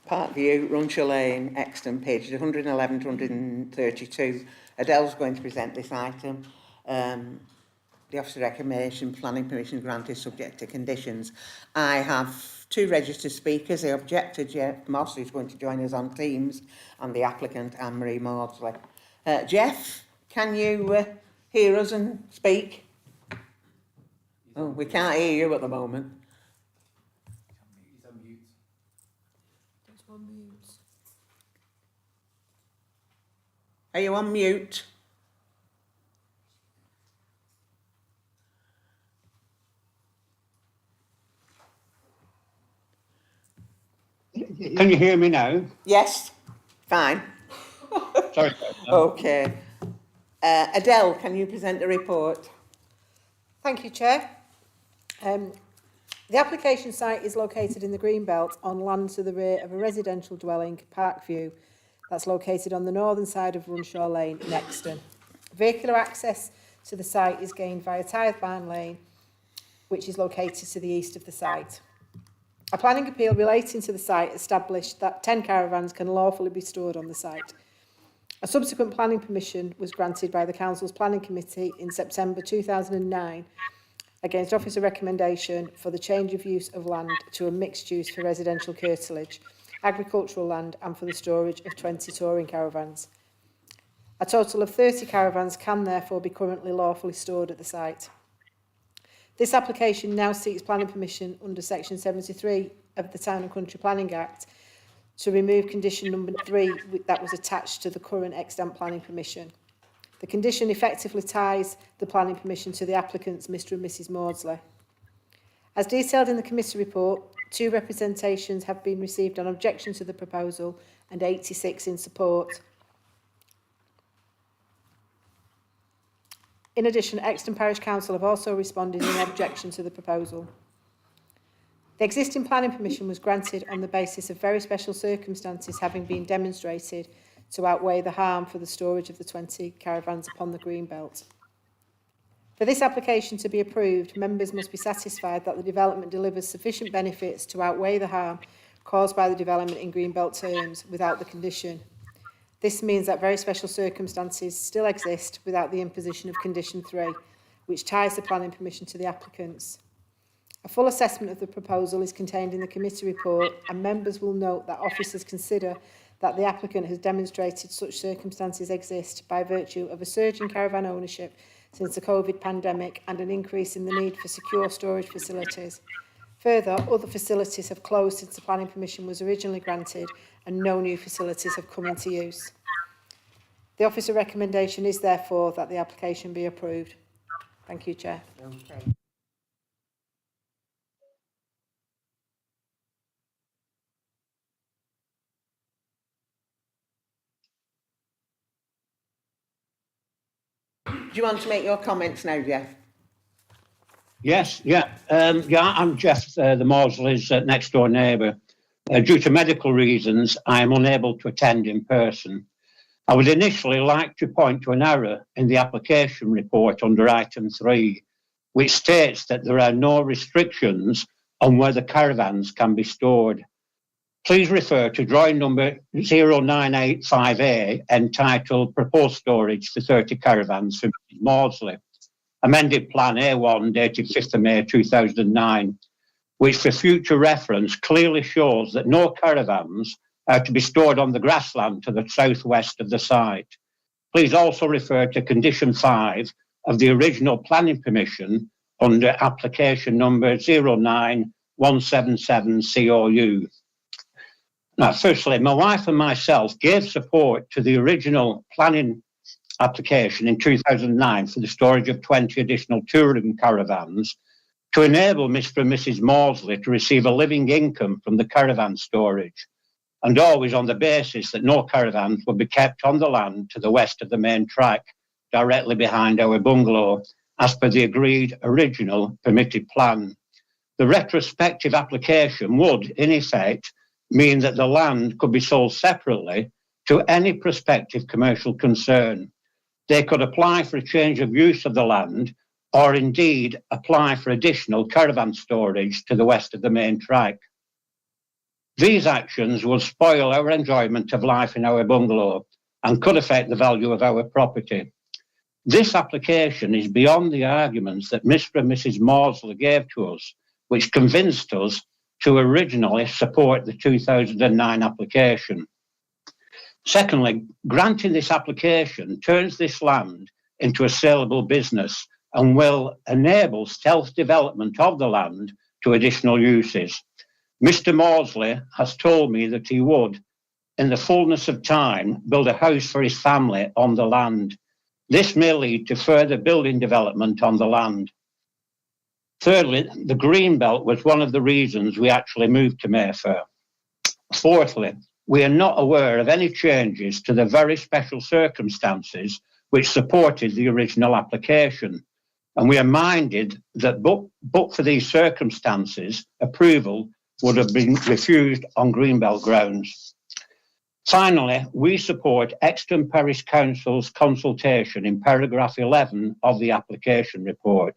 Parkview, Runshaw Lane, Euxton, pages 111 to 132. Adele's going to present this item. The officer recommendation planning permission granted subject to conditions. I have two registered speakers. The objector, Jeff Moss, who's going to join us on Teams, and the applicant, Anne-Marie Mawdesley. Jeff, can you hear us and speak? Oh, we can't hear you at the moment. Are you on mute? Can you hear me now? Yes, fine. Sorry. Okay. Adele, can you present the report? Thank you, Chair. The application site is located in the Greenbelt on land to the rear of a residential dwelling, Parkview, that's located on the northern side of Runshaw Lane in Euxton. Vehicular access to the site is gained via Tithe Barn Lane, which is located to the east of the site. A planning appeal relating to the site established that 10 caravans can lawfully be stored on the site. A subsequent planning permission was granted by the Council's Planning Committee in September 2009 against officer recommendation for the change of use of land to a mixed use for residential curtilage, agricultural land and for the storage of 20 touring caravans. A total of 30 caravans can therefore be currently lawfully stored at the site. This application now seeks planning permission under section 73 of the Town and Country Planning Act to remove condition number 3 that was attached to the current extant planning permission. The condition effectively ties the planning permission to the applicants, Mr and Mrs Mawdesley. As detailed in the committee report, 2 representations have been received on objection to the proposal and 86 in support. In addition, Euxton Parish Council have also responded in objection to the proposal. The existing planning permission was granted on the basis of very special circumstances having been demonstrated to outweigh the harm for the storage of the 20 caravans upon the Greenbelt. For this application to be approved, members must be satisfied that the development delivers sufficient benefits to outweigh the harm caused by the development in Greenbelt terms without the condition. This means that very special circumstances still exist without the imposition of Condition 3, which ties the planning permission to the applicants. A full assessment of the proposal is contained in the committee report, and members will note that officers consider that the applicant has demonstrated such circumstances exist by virtue of a surge in caravan ownership since the COVID pandemic and an increase in the need for secure storage facilities. Further, other facilities have closed since the planning permission was originally granted and no new facilities have come into use. The officer recommendation is therefore that the application be approved. Thank you, Chair. Okay. Do you want to make your comments now, Jeff? Yes, yeah. I'm Jeff, the Mawdesley's next door neighbour. Due to medical reasons, I am unable to attend in person. I would initially like to point to an error in the application report under item 3, which states that there are no restrictions on where the caravans can be stored. Please refer to drawing number 0985A entitled Proposed Storage for 30 Caravans for Mrs. Mawdesley, amended Plan A1 dated 5th of May 2009, which for future reference clearly shows that no caravans are to be stored on the grassland to the southwest of the site. Please also refer to Condition 5 of the original planning permission under application number 09177 COU. Now, firstly, my wife and myself gave support to the original planning application in 2009 for the storage of 20 additional touring caravans to enable Mr. and Mrs. Mawdesley to receive a living income from the caravan storage, and always on the basis that no caravans would be kept on the land to the west of the main track, directly behind our bungalow, as per the agreed original permitted plan. The retrospective application would, in effect, mean that the land could be sold separately to any prospective commercial concern. They could apply for a change of use of the land or indeed apply for additional caravan storage to the west of the main track. These actions will spoil our enjoyment of life in our bungalow and could affect the value of our property. This application is beyond the arguments that Mr. and Mrs. Mawdesley gave to us, which convinced us to originally support the 2009 application. Secondly, granting this application turns this land into a saleable business and will enable self-development of the land to additional uses. Mr. Mawdesley has told me that he would, in the fullness of time, build a house for his family on the land. This may lead to further building development on the land. Thirdly, the Greenbelt was one of the reasons we actually moved to Mayfair. Fourthly, we are not aware of any changes to the very special circumstances which supported the original application, and we are minded that but for these circumstances, approval would have been refused on Greenbelt grounds. Finally, we support Euxton Parish Council's consultation in paragraph 11 of the application report.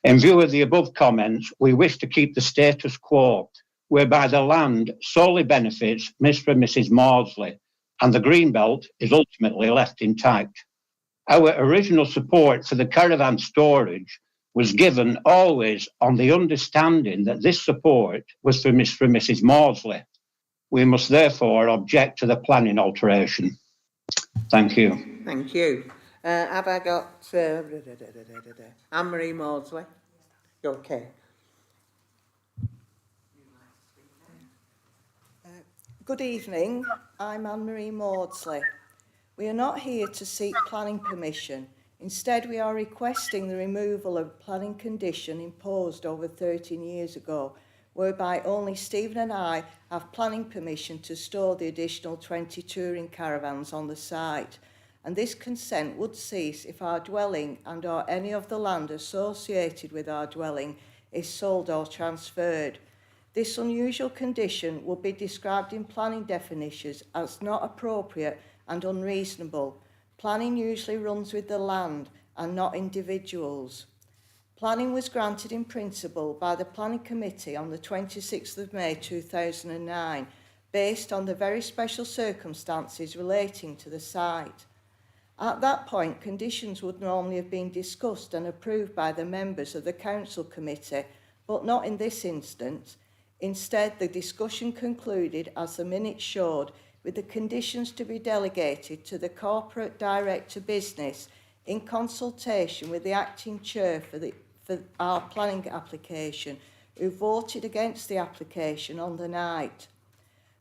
In view of the above comments, we wish to keep the status quo, whereby the land solely benefits Mr. and Mrs. Mawdesley, and the Greenbelt is ultimately left intact. Our original support for the caravan storage was given always on the understanding that this support was for Mr. and Mrs. Mawdesley. We must therefore object to the planning alteration. Thank you. Thank you. Have I got Anne-Marie Mawdesley? Okay. Good evening, I'm Anne-Marie Mawdesley. We are not here to seek planning permission. Instead, we are requesting the removal of a planning condition imposed over 13 years ago, whereby only Stephen and I have planning permission to store the additional 20 touring caravans on the site, and this consent would cease if our dwelling and or any of the land associated with our dwelling is sold or transferred. This unusual condition will be described in planning definitions as not appropriate and unreasonable. Planning usually runs with the land and not individuals. Planning was granted in principle by the Planning Committee on the 26th of May 2009, based on the very special circumstances relating to the site. At that point, conditions would normally have been discussed and approved by the members of the Council Committee, but not in this instance. Instead, the discussion concluded, as the minutes showed, with the conditions to be delegated to the Corporate Director Business in consultation with the Acting Chair for our planning application, who voted against the application on the night.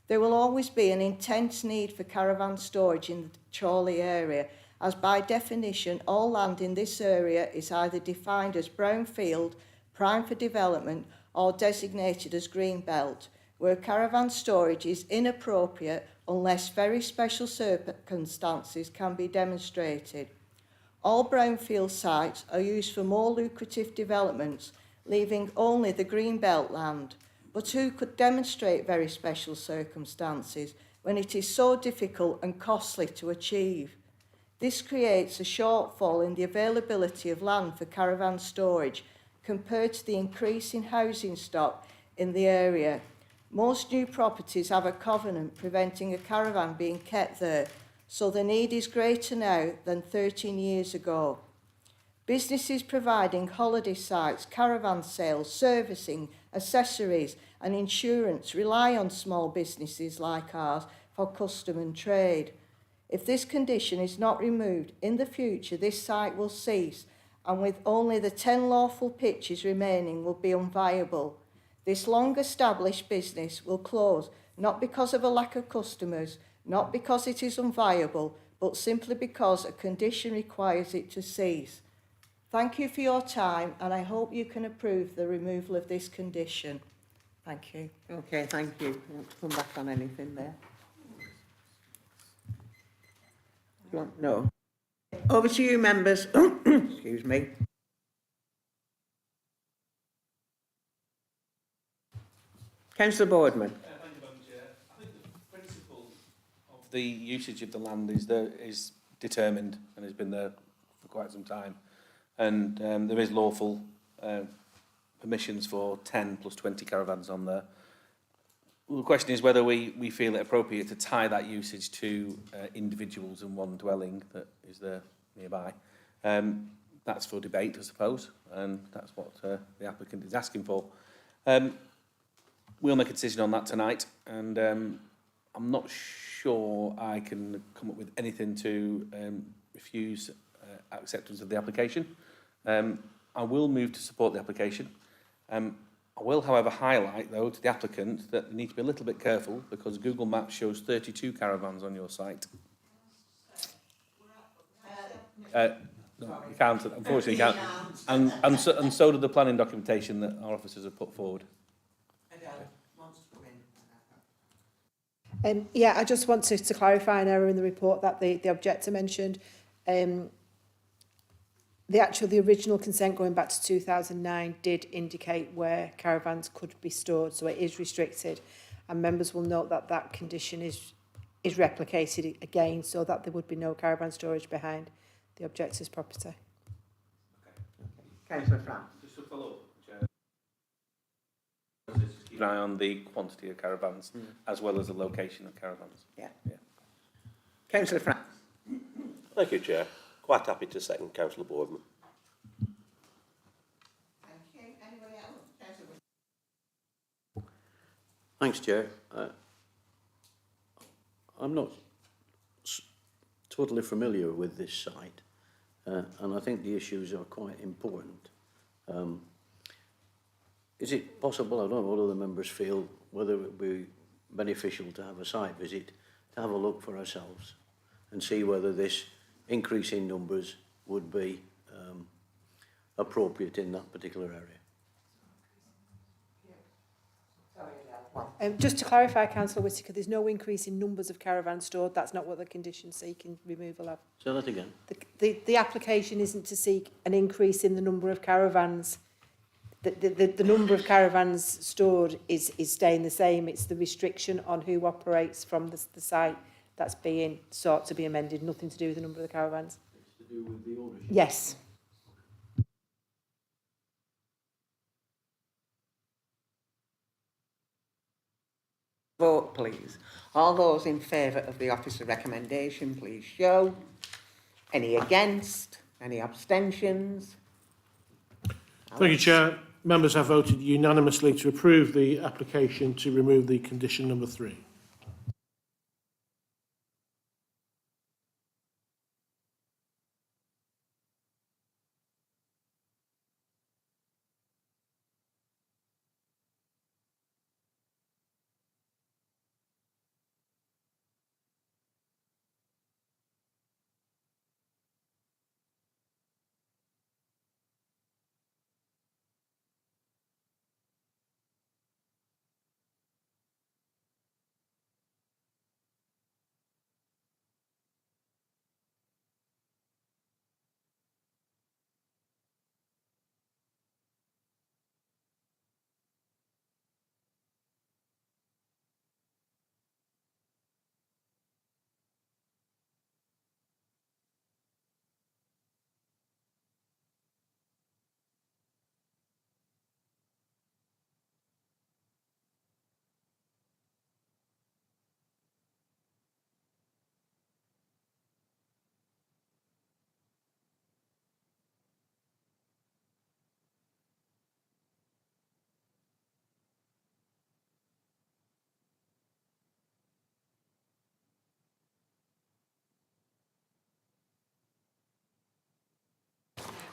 There will always be an intense need for caravan storage in the Chorley area, as by definition all land in this area is either defined as brownfield, prime for development, or designated as green belt, where caravan storage is inappropriate unless very special circumstances can be demonstrated. All brownfield sites are used for more lucrative developments, leaving only the green belt land. But who could demonstrate very special circumstances when it is so difficult and costly to achieve? This creates a shortfall in the availability of land for caravan storage compared to the increase in housing stock in the area. Most new properties have a covenant preventing a caravan being kept there, so the need is greater now than 13 years ago. Businesses providing holiday sites, caravan sales, servicing, accessories and insurance rely on small businesses like ours for custom and trade. If this condition is not removed, in the future this site will cease, and with only the 10 lawful pitches remaining will be unviable. This long-established business will close, not because of a lack of customers, not because it is unviable, but simply because a condition requires it to cease. Thank you for your time, and I hope you can approve the removal of this condition. Thank you. Okay, thank you. You want to come back on anything there? You want? No. Over to you, members. Excuse me. Councillor Boardman. Thank you, Madam Chair. I think the principle of the usage of the land is determined and has been there for quite some time. And there is lawful permissions for 10 plus 20 caravans on there. Well, the question is whether we feel it appropriate to tie that usage to individuals in one dwelling that is there nearby. That's for debate, I suppose, and that's what the applicant is asking for. We'll make a decision on that tonight, and I'm not sure I can come up with anything to refuse acceptance of the application. I will move to support the application. I will, however, highlight, though, to the applicant that they need to be a little bit careful because Google Maps shows 32 caravans on your site. No, you can't, unfortunately you can't. And so did the planning documentation that our officers have put forward. Yeah, I just want to clarify an error in the report that the objector mentioned. The original consent going back to 2009 did indicate where caravans could be stored, so it is restricted, and members will note that that condition is replicated again, so that there would be no caravan storage behind the objector's property. Councillor Frank. Just to follow up, Chair. Just keep an eye on the quantity of caravans as well as the location of caravans. Yeah. Councillor Frank. Thank you, Chair. Quite happy to second Councillor Boardman. Thank you. Anybody else? Councillor. Thanks, Chair. I'm not totally familiar with this site, and I think the issues are quite important. Is it possible, I don't know what other members feel, whether it would be beneficial to have a site visit, to have a look for ourselves and see whether this increase in numbers would be appropriate in that particular area. Just to clarify, Councillor Whittaker, there's no increase in numbers of caravans stored. That's not what the condition seeking removal of. Say that again. The application isn't to seek an increase in the number of caravans. The number of caravans stored is staying the same. It's the restriction on who operates from the site that's being sought to be amended. Nothing to do with the number of the caravans. It's to do with the ownership. Yes. Vote, please. All those in favour of the officer recommendation, please show. Any against? Any abstentions? Thank you, Chair. Members have voted unanimously to approve the application to remove the condition number 3.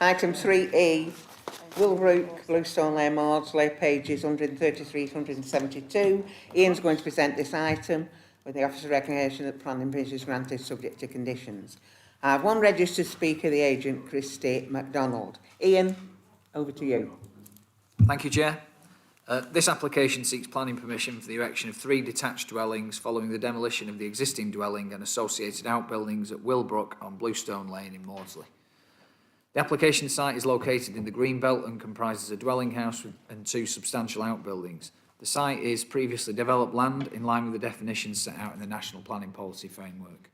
Item 3E, Wilbrook, Bluestone Lane, Mawdesley, pages 133 to 172. Ian's going to present this item with the officer recognition that planning permission is granted subject to conditions. I have one registered speaker, the agent, Christy MacDonald. Ian, over to you. Thank you, Chair. This application seeks planning permission for the erection of 3 detached dwellings following the demolition of the existing dwelling and associated outbuildings at Wilbrook on Bluestone Lane in Mawdesley. The application site is located in the Greenbelt and comprises a dwelling house and 2 substantial outbuildings. The site is previously developed land in line with the definitions set out in the National Planning Policy Framework.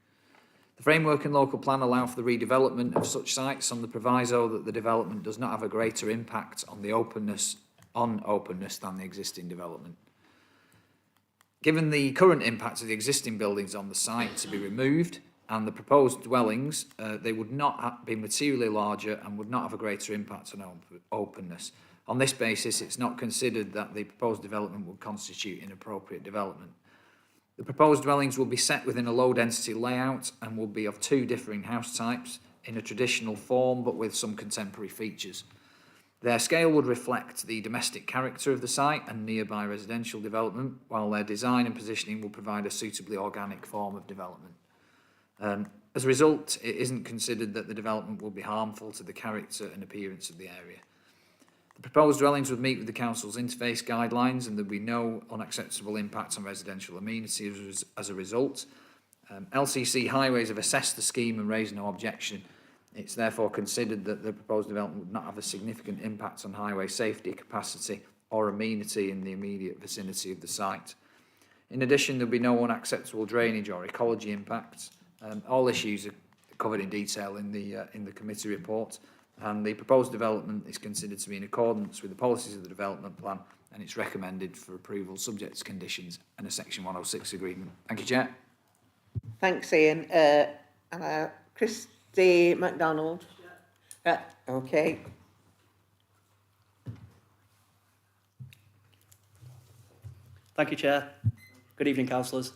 The framework and local plan allow for the redevelopment of such sites on the proviso that the development does not have a greater impact on the openness than the existing development. Given the current impact of the existing buildings on the site to be removed and the proposed dwellings, they would not be materially larger and would not have a greater impact on openness. On this basis, it's not considered that the proposed development would constitute inappropriate development. The proposed dwellings will be set within a low-density layout and will be of 2 differing house types in a traditional form but with some contemporary features. Their scale would reflect the domestic character of the site and nearby residential development, while their design and positioning will provide a suitably organic form of development. As a result, it isn't considered that the development will be harmful to the character and appearance of the area. The proposed dwellings would meet with the Council's interface guidelines and there would be no unacceptable impact on residential amenities as a result. LCC Highways have assessed the scheme and raised no objection. It's therefore considered that the proposed development would not have a significant impact on highway safety, capacity or amenity in the immediate vicinity of the site. In addition, there will be no unacceptable drainage or ecology impacts. All issues are covered in detail in the committee report, and the proposed development is considered to be in accordance with the policies of the development plan, and it's recommended for approval subject to conditions and a Section 106 agreement. Thank you, Chair. Thanks, Ian. Christy MacDonald. Okay. Thank you, Chair. Good evening, councillors.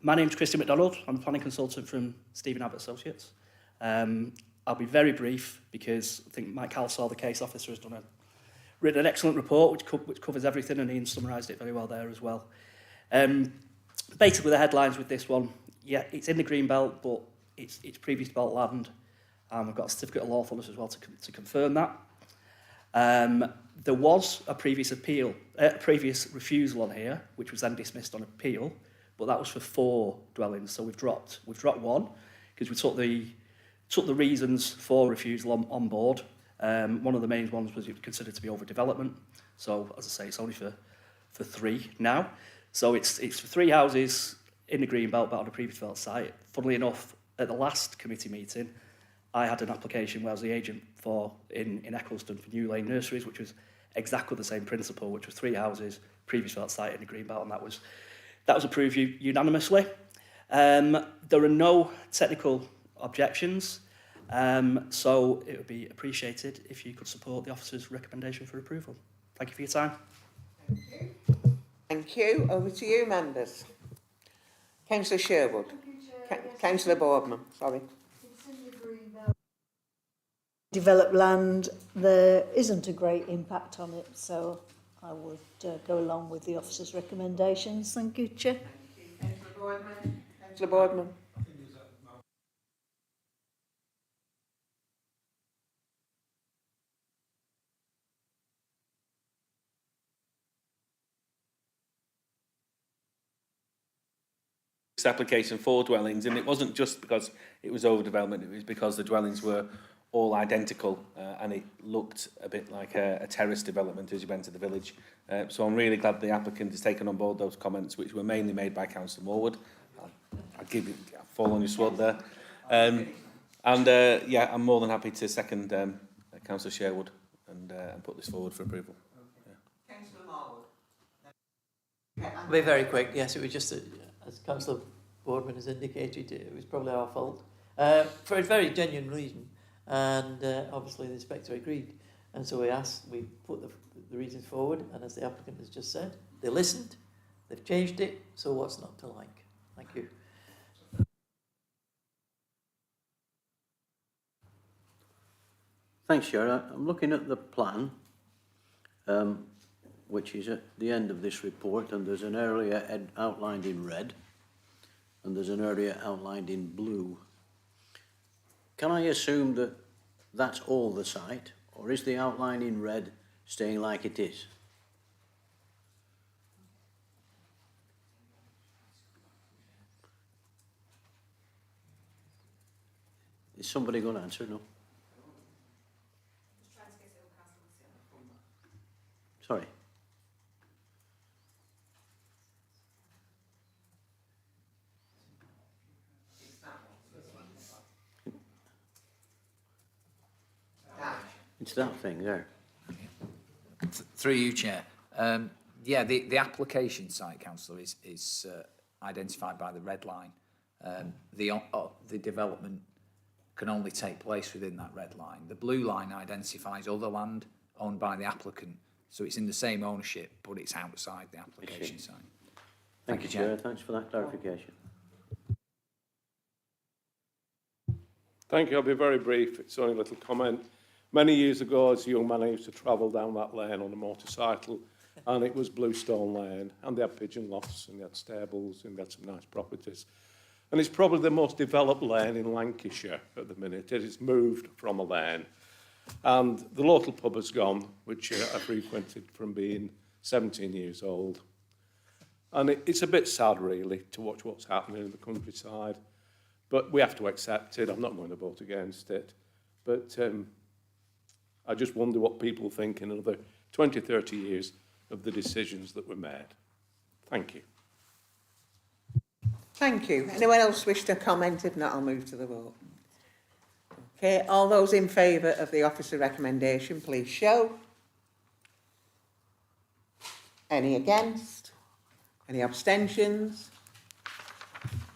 My name's Christy MacDonald. I'm a planning consultant from Stephen Abbott Associates. I'll be very brief because I think Mike Halsall, the case officer, has written an excellent report which covers everything, and Ian summarised it very well there as well. Basically, the headlines with this one, yeah, it's in the Greenbelt, but it's previous developed land. We've got a certificate of lawfulness as well to confirm that. There was a previous refusal on here, which was then dismissed on appeal, but that was for 4 dwellings. So we've dropped one because we took the reasons for refusal on board. One of the main ones was considered to be overdevelopment. So as I say, it's only for 3 now. So it's for 3 houses in the Greenbelt, but on a previous developed site. Funnily enough, at the last committee meeting, I had an application where I was the agent in Eccleston for New Lane Nurseries, which was exactly the same principle, which was 3 houses, previous developed site in the Greenbelt, and that was approved unanimously. There are no technical objections, so it would be appreciated if you could support the officer's recommendation for approval. Thank you for your time. Thank you. Over to you, members. Councillor Sherwood. Councillor Boardman, sorry. Developed land, there isn't a great impact on it, so I would go along with the officer's recommendations. Thank you, Chair. Councillor Boardman. Councillor Boardman. This application for dwellings, and it wasn't just because it was overdevelopment, it was because the dwellings were all identical and it looked a bit like a terrace development as you went to the village. So I'm really glad the applicant has taken on board those comments, which were mainly made by Councillor Morwood. I'll fall on your sword there. Yeah, I'm more than happy to second Councillor Sherwood and put this forward for approval. Yeah. Councillor Morwood. I'll be very quick. Yes, it was just, as Councillor Boardman has indicated, it was probably our fault. For a very genuine reason, and obviously the inspector agreed. And so we put the reasons forward, and as the applicant has just said, they listened, they've changed it, so what's not to like? Thank you. Thanks, Chair. I'm looking at the plan, which is at the end of this report, and there's an area outlined in red, and there's an area outlined in blue. Can I assume that that's all the site, or is the outline in red staying like it is? Is somebody going to answer? No. Sorry. It's that thing there. Through you, Chair. Yeah, the application site, Councillor, is identified by the red line. The development can only take place within that red line. The blue line identifies other land owned by the applicant, so it's in the same ownership, but it's outside the application site. Thank you, Chair. Thanks for that clarification. Thank you. I'll be very brief. It's only a little comment. Many years ago, as a young man, I used to travel down that lane on a motorcycle, and it was Bluestone Lane, and they had pigeon lofts, and they had stables, and they had some nice properties. And it's probably the most developed lane in Lancashire at the minute. It has moved from a lane. And the local pub has gone, which I frequented from being 17 years old. And it's a bit sad, really, to watch what's happening in the countryside. But we have to accept it. I'm not going to vote against it. But I just wonder what people think in another 20, 30 years of the decisions that were made. Thank you. Thank you. Anyone else wish to comment? If not, I'll move to the vote. Okay, all those in favour of the officer recommendation, please show. Any against? Any abstentions?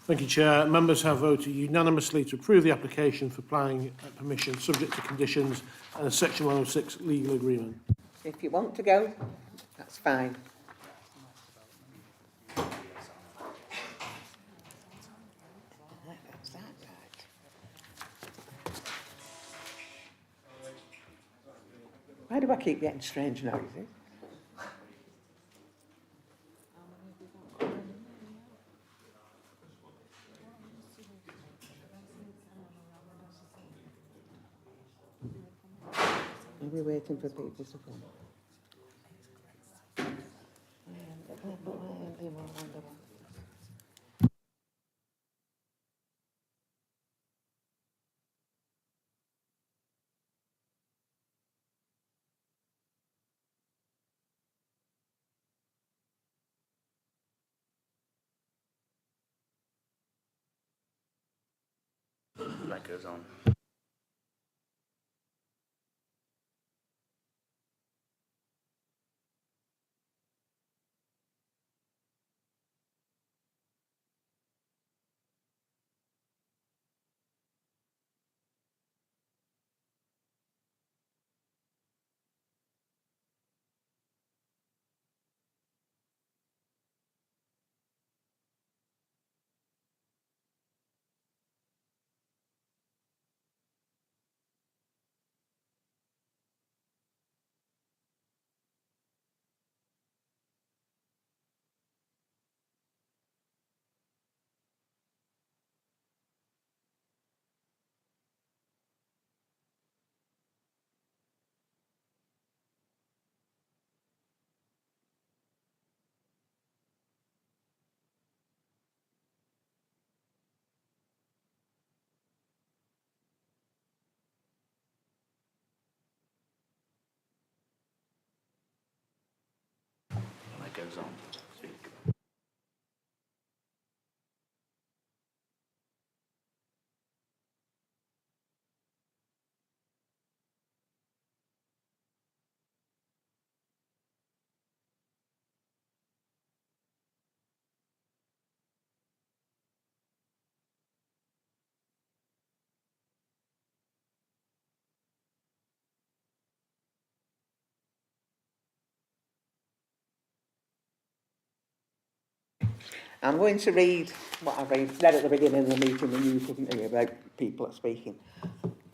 Thank you, Chair. Members have voted unanimously to approve the application for planning permission subject to conditions and a Section 106 legal agreement. If you want to go, that's fine. Why do I keep getting strange noises? Are we waiting for people to come? That goes on. That goes on. I'm going to read what I read at the beginning of the meeting when you couldn't hear about people speaking.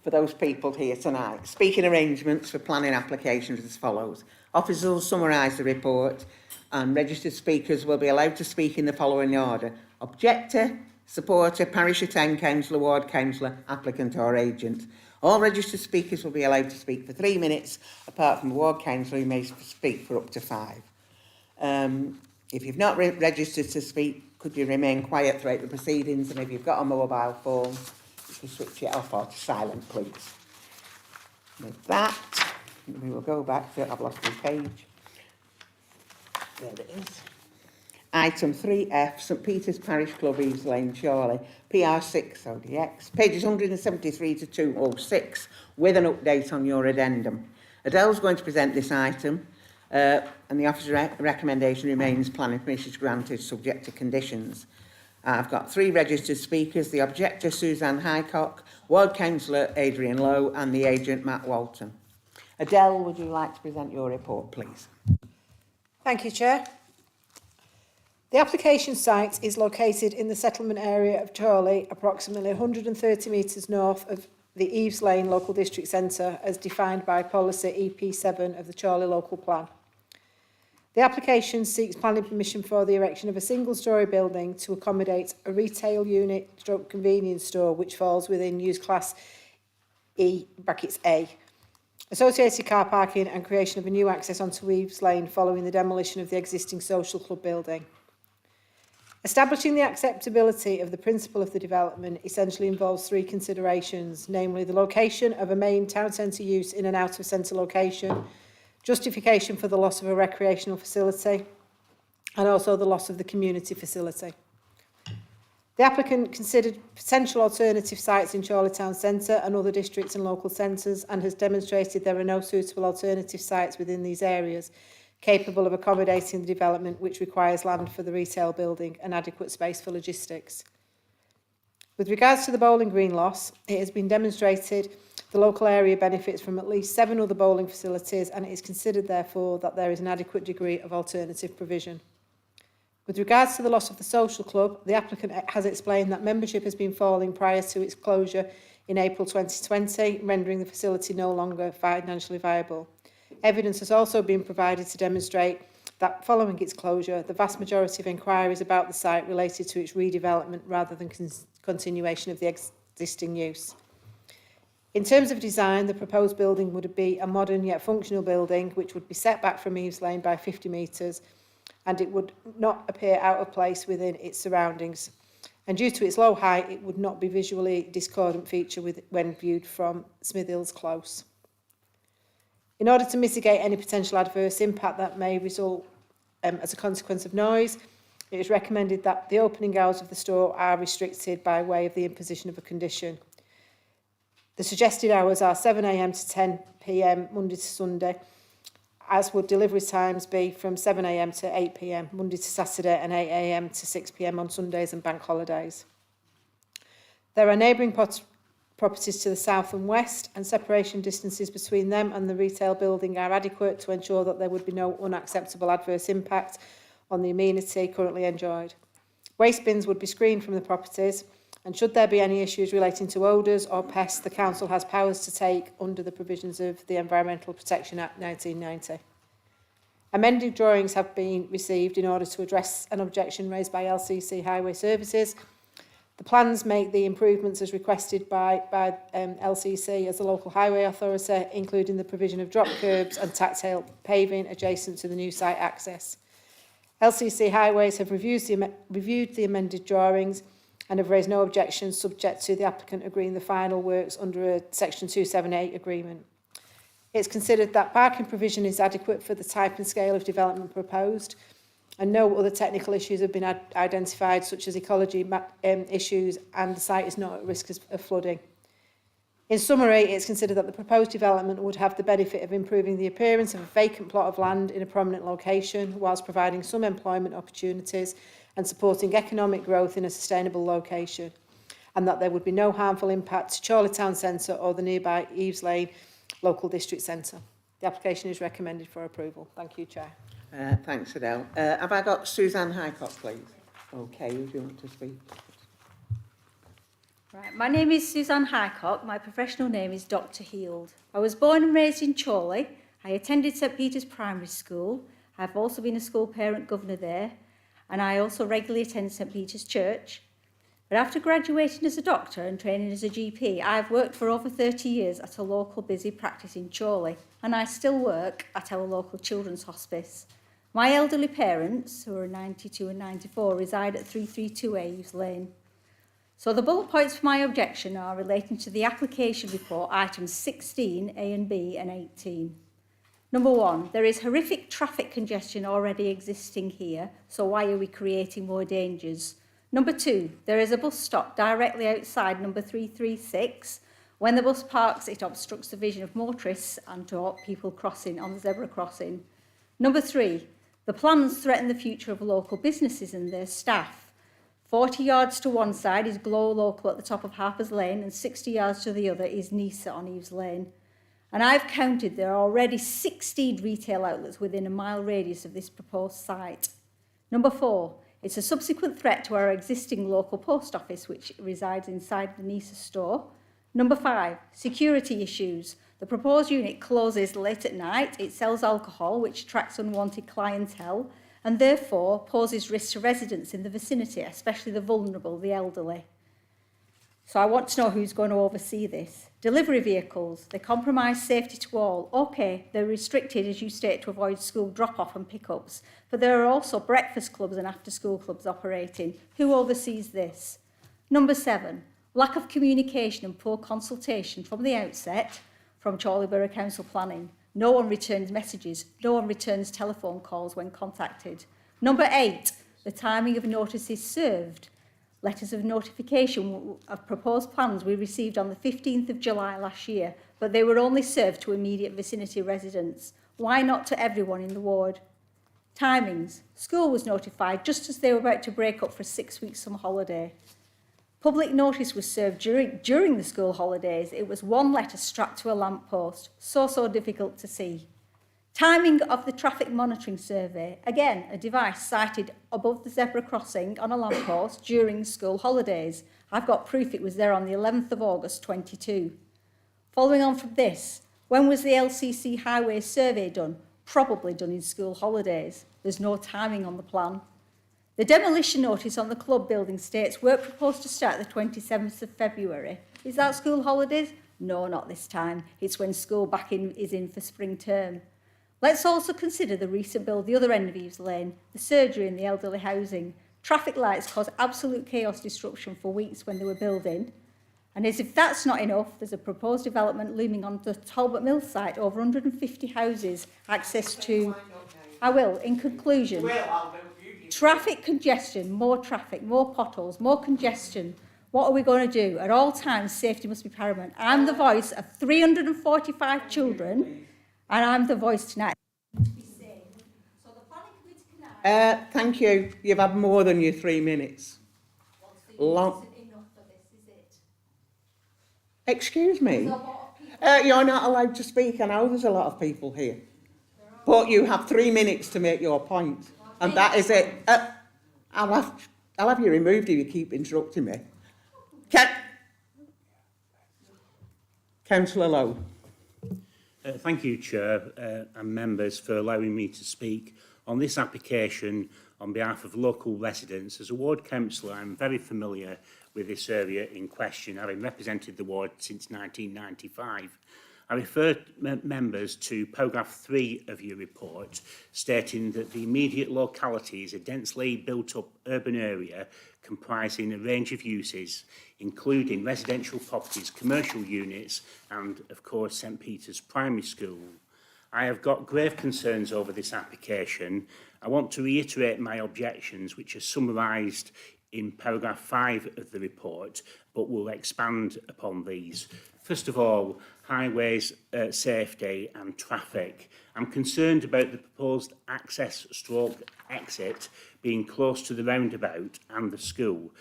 For those people here tonight, speaking arrangements for planning applications as follows. Officers will summarise the report and registered speakers will be allowed to speak in the following order. Objector, supporter, parish attend councillor, ward councillor, applicant or agent. All registered speakers will be allowed to speak for 3 minutes, apart from the ward councillor who may speak for up to 5. If you've not registered to speak, could you remain quiet throughout the proceedings? And if you've got a mobile phone, you can switch it off or to silent, please. With that, we will go back to, I've lost my page. There it is. Item 3F, St Peter's Parish Club, Eaves Lane, Chorley, PR6 ODX, pages 173 to 206, with an update on your addendum. Adele's going to present this item. And the officer's recommendation remains planning permission is granted subject to conditions. I've got 3 registered speakers, the objector Suzanne Highcock, ward councillor Adrian Lowe and the agent Matt Walton. Adele, would you like to present your report, please? Thank you, Chair. The application site is located in the settlement area of Chorley, approximately 130 metres north of the Eaves Lane Local District Centre as defined by policy EP7 of the Chorley Local Plan. The application seeks planning permission for the erection of a single-storey building to accommodate a retail unit stroke convenience store which falls within use class E brackets A. Associated car parking and creation of a new access onto Eaves Lane following the demolition of the existing social club building. Establishing the acceptability of the principle of the development essentially involves 3 considerations, namely the location of a main town centre use in an out-of-centre location, justification for the loss of a recreational facility, and also the loss of the community facility. The applicant considered potential alternative sites in Chorley Town Centre and other districts and local centres and has demonstrated there are no suitable alternative sites within these areas capable of accommodating the development which requires land for the retail building and adequate space for logistics. With regards to the bowling green loss, it has been demonstrated the local area benefits from at least 7 other bowling facilities and it is considered therefore that there is an adequate degree of alternative provision. With regards to the loss of the social club, the applicant has explained that membership has been falling prior to its closure in April 2020, rendering the facility no longer financially viable. Evidence has also been provided to demonstrate that following its closure, the vast majority of inquiries about the site related to its redevelopment rather than continuation of the existing use. In terms of design, the proposed building would be a modern yet functional building which would be set back from Eaves Lane by 50 metres, and it would not appear out of place within its surroundings. And due to its low height, it would not be visually discordant feature when viewed from Smithhills Close. In order to mitigate any potential adverse impact that may result as a consequence of noise, it is recommended that the opening hours of the store are restricted by way of the imposition of a condition. The suggested hours are 7 a.m. to 10 p.m. Monday to Sunday, as would delivery times be from 7 a.m. to 8 p.m. Monday to Saturday and 8 a.m. to 6 p.m. on Sundays and bank holidays. There are neighbouring properties to the south and west, and separation distances between them and the retail building are adequate to ensure that there would be no unacceptable adverse impact on the amenity currently enjoyed. Waste bins would be screened from the properties, and should there be any issues relating to odours or pests, the council has powers to take under the provisions of the Environmental Protection Act 1990. Amended drawings have been received in order to address an objection raised by LCC Highway Services. The plans make the improvements as requested by LCC as the local highway authority, including the provision of drop curbs and tactile paving adjacent to the new site access. LCC Highways have reviewed the amended drawings and have raised no objections, subject to the applicant agreeing the final works under a Section 278 agreement. It's considered that parking provision is adequate for the type and scale of development proposed, and no other technical issues have been identified, such as ecology issues, and the site is not at risk of flooding. In summary, it's considered that the proposed development would have the benefit of improving the appearance of a vacant plot of land in a prominent location, whilst providing some employment opportunities and supporting economic growth in a sustainable location, and that there would be no harmful impact to Chorley Town Centre or the nearby Eaves Lane Local District Centre. The application is recommended for approval. Thank you, Chair. Thanks, Adele. Have I got Suzanne Hycock, please? Okay, who do you want to speak? Right, my name is Suzanne Hycock. My professional name is Dr. Heald. I was born and raised in Chorley. I attended St Peter's Primary School. I've also been a school parent governor there, and I also regularly attend St Peter's Church. But after graduating as a doctor and training as a GP, I've worked for over 30 years at a local busy practice in Chorley, and I still work at our local children's hospice. My elderly parents, who are 92 and 94, reside at 332 Eaves Lane. So the bullet points for my objection are relating to the application report, items 16, A and B, and 18. Number 1, there is horrific traffic congestion already existing here, so why are we creating more dangers? Number 2, there is a bus stop directly outside number 336. When the bus parks, it obstructs the vision of motorists and to people crossing on the zebra crossing. Number 3, the plans threaten the future of local businesses and their staff. 40 yards to one side is Glow Local at the top of Harper's Lane, and 60 yards to the other is Nisa on Eaves Lane. And I've counted there are already 16 retail outlets within a mile radius of this proposed site. Number 4, it's a subsequent threat to our existing local post office, which resides inside the Nisa store. Number 5, security issues. The proposed unit closes late at night. It sells alcohol, which attracts unwanted clientele, and therefore poses risks to residents in the vicinity, especially the vulnerable, the elderly. So I want to know who's going to oversee this. Delivery vehicles, they compromise safety to all. Okay, they're restricted, as you state, to avoid school drop-off and pick-ups, but there are also breakfast clubs and after-school clubs operating. Who oversees this? Number 7, lack of communication and poor consultation from the outset from Chorley Borough Council Planning. No one returns messages, no one returns telephone calls when contacted. Number 8, the timing of notices served. Letters of notification of proposed plans we received on the 15th of July last year, but they were only served to immediate vicinity residents. Why not to everyone in the ward? Timings. School was notified just as they were about to break up for 6 weeks summer holiday. Public notice was served during the school holidays. It was one letter strapped to a lamppost. So difficult to see. Timing of the traffic monitoring survey. Again, a device sited above the zebra crossing on a lamppost during school holidays. I've got proof it was there on the 11th of August 22. Following on from this, when was the LCC highway survey done? Probably done in school holidays. There's no timing on the plan. The demolition notice on the club building states work proposed to start the 27th of February. Is that school holidays? No, not this time. It's when school is in for spring term. Let's also consider the recent build the other end of Eaves Lane, the surgery and the elderly housing. Traffic lights caused absolute chaos disruption for weeks when they were building. And as if that's not enough, there's a proposed development looming on the Talbot Mill site, over 150 houses, access to... I will. In conclusion, traffic congestion, more traffic, more potholes, more congestion. What are we going to do? At all times, safety must be paramount. I'm the voice of 345 children, and I'm the voice tonight. Thank you. You've had more than your 3 minutes. Long. Excuse me? You're not allowed to speak. I know there's a lot of people here. But you have 3 minutes to make your point. And that is it. I'll have you removed if you keep interrupting me. Councillor Lowe. Thank you, Chair and members, for allowing me to speak on this application on behalf of local residents. As a ward councillor, I'm very familiar with this area in question, having represented the ward since 1995. I refer members to paragraph 3 of your report, stating that the immediate locality is a densely built-up urban area comprising a range of uses, including residential properties, commercial units, and, of course, St Peter's Primary School. I have got grave concerns over this application. I want to reiterate my objections, which are summarised in paragraph 5 of the report, but will expand upon these. First of all, highways, safety and traffic. I'm concerned about the proposed access/exit being close to the roundabout and the school.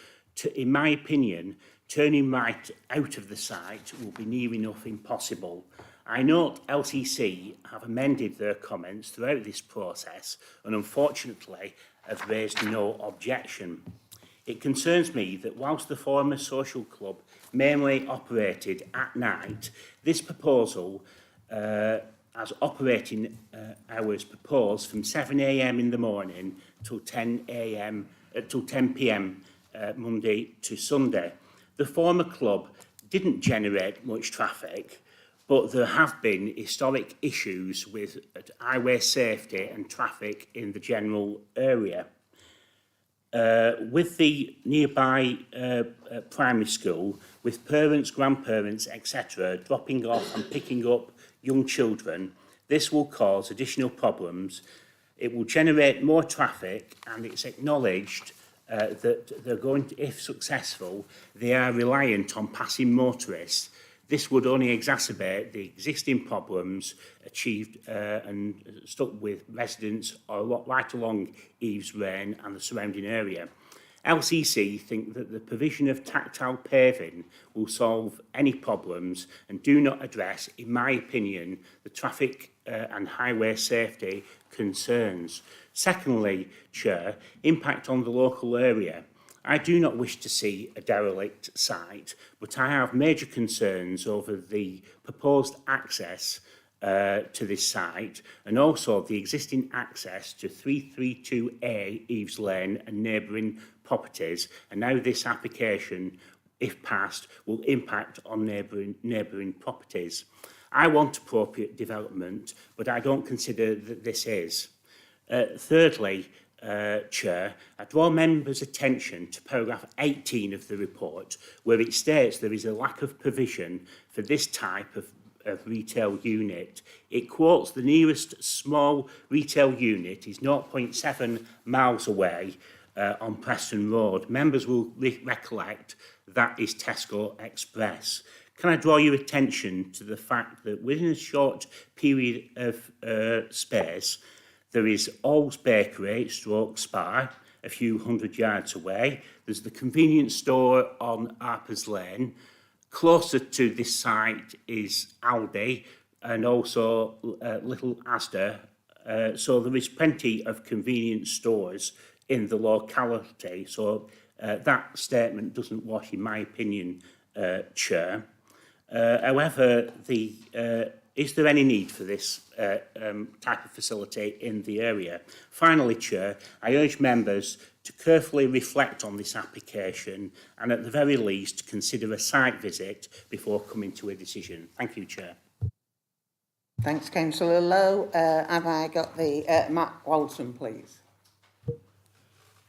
In my opinion, turning right out of the site will be near enough impossible. I note LCC have amended their comments throughout this process and unfortunately have raised no objection. It concerns me that whilst the former social club mainly operated at night, this proposal has operating hours proposed from 7 a.m. in the morning till 10 p.m. Monday to Sunday. The former club didn't generate much traffic, but there have been historic issues with highway safety and traffic in the general area. With the nearby primary school, with parents, grandparents, etc., dropping off and picking up young children, this will cause additional problems. It will generate more traffic, and it's acknowledged that they're going to, if successful, they are reliant on passing motorists. This would only exacerbate the existing problems achieved and stuck with residents right along Eaves Lane and the surrounding area. LCC think that the provision of tactile paving will solve any problems and do not address, in my opinion, the traffic and highway safety concerns. Secondly, Chair, impact on the local area. I do not wish to see a derelict site, but I have major concerns over the proposed access to this site and also the existing access to 332A Eaves Lane and neighbouring properties, and now this application, if passed, will impact on neighbouring properties. I want appropriate development, but I don't consider that this is. Thirdly, Chair, I draw members' attention to paragraph 18 of the report, where it states there is a lack of provision for this type of retail unit. It quotes the nearest small retail unit is 0.7 miles away on Preston Road. Members will recollect that is Tesco Express. Can I draw your attention to the fact that within a short period of space, there is All's Bakery, Spa, a few hundred yards away. There's the convenience store on Harper's Lane. Closer to this site is Aldi and also Little Asda. So there is plenty of convenience stores in the locality. So that statement doesn't wash, in my opinion, Chair. However, Is there any need for this type of facility in the area? Finally, Chair, I urge members to carefully reflect on this application and at the very least consider a site visit before coming to a decision. Thank you, Chair. Thanks, Councillor Lowe. Have I got the Matt Walton, please?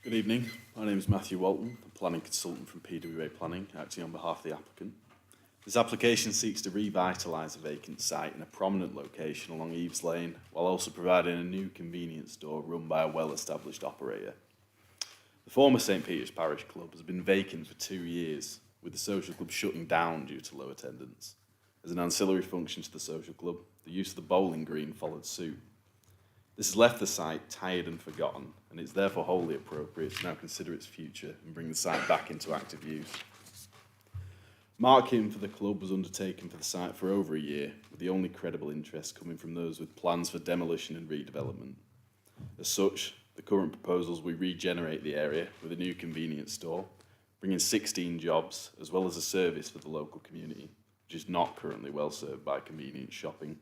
Good evening. My name is Matthew Walton, a planning consultant from PWA Planning, acting on behalf of the applicant. This application seeks to revitalise a vacant site in a prominent location along Eaves Lane, while also providing a new convenience store run by a well-established operator. The former St Peter's Parish Club has been vacant for 2 years, with the social club shutting down due to low attendance. As an ancillary function to the social club, the use of the bowling green followed suit. This has left the site tired and forgotten, and it's therefore wholly appropriate to now consider its future and bring the site back into active use. Marketing for the club was undertaken for the site for over a year, with the only credible interest coming from those with plans for demolition and redevelopment. As such, the current proposals will regenerate the area with a new convenience store, bringing 16 jobs, as well as a service for the local community, which is not currently well served by convenience shopping.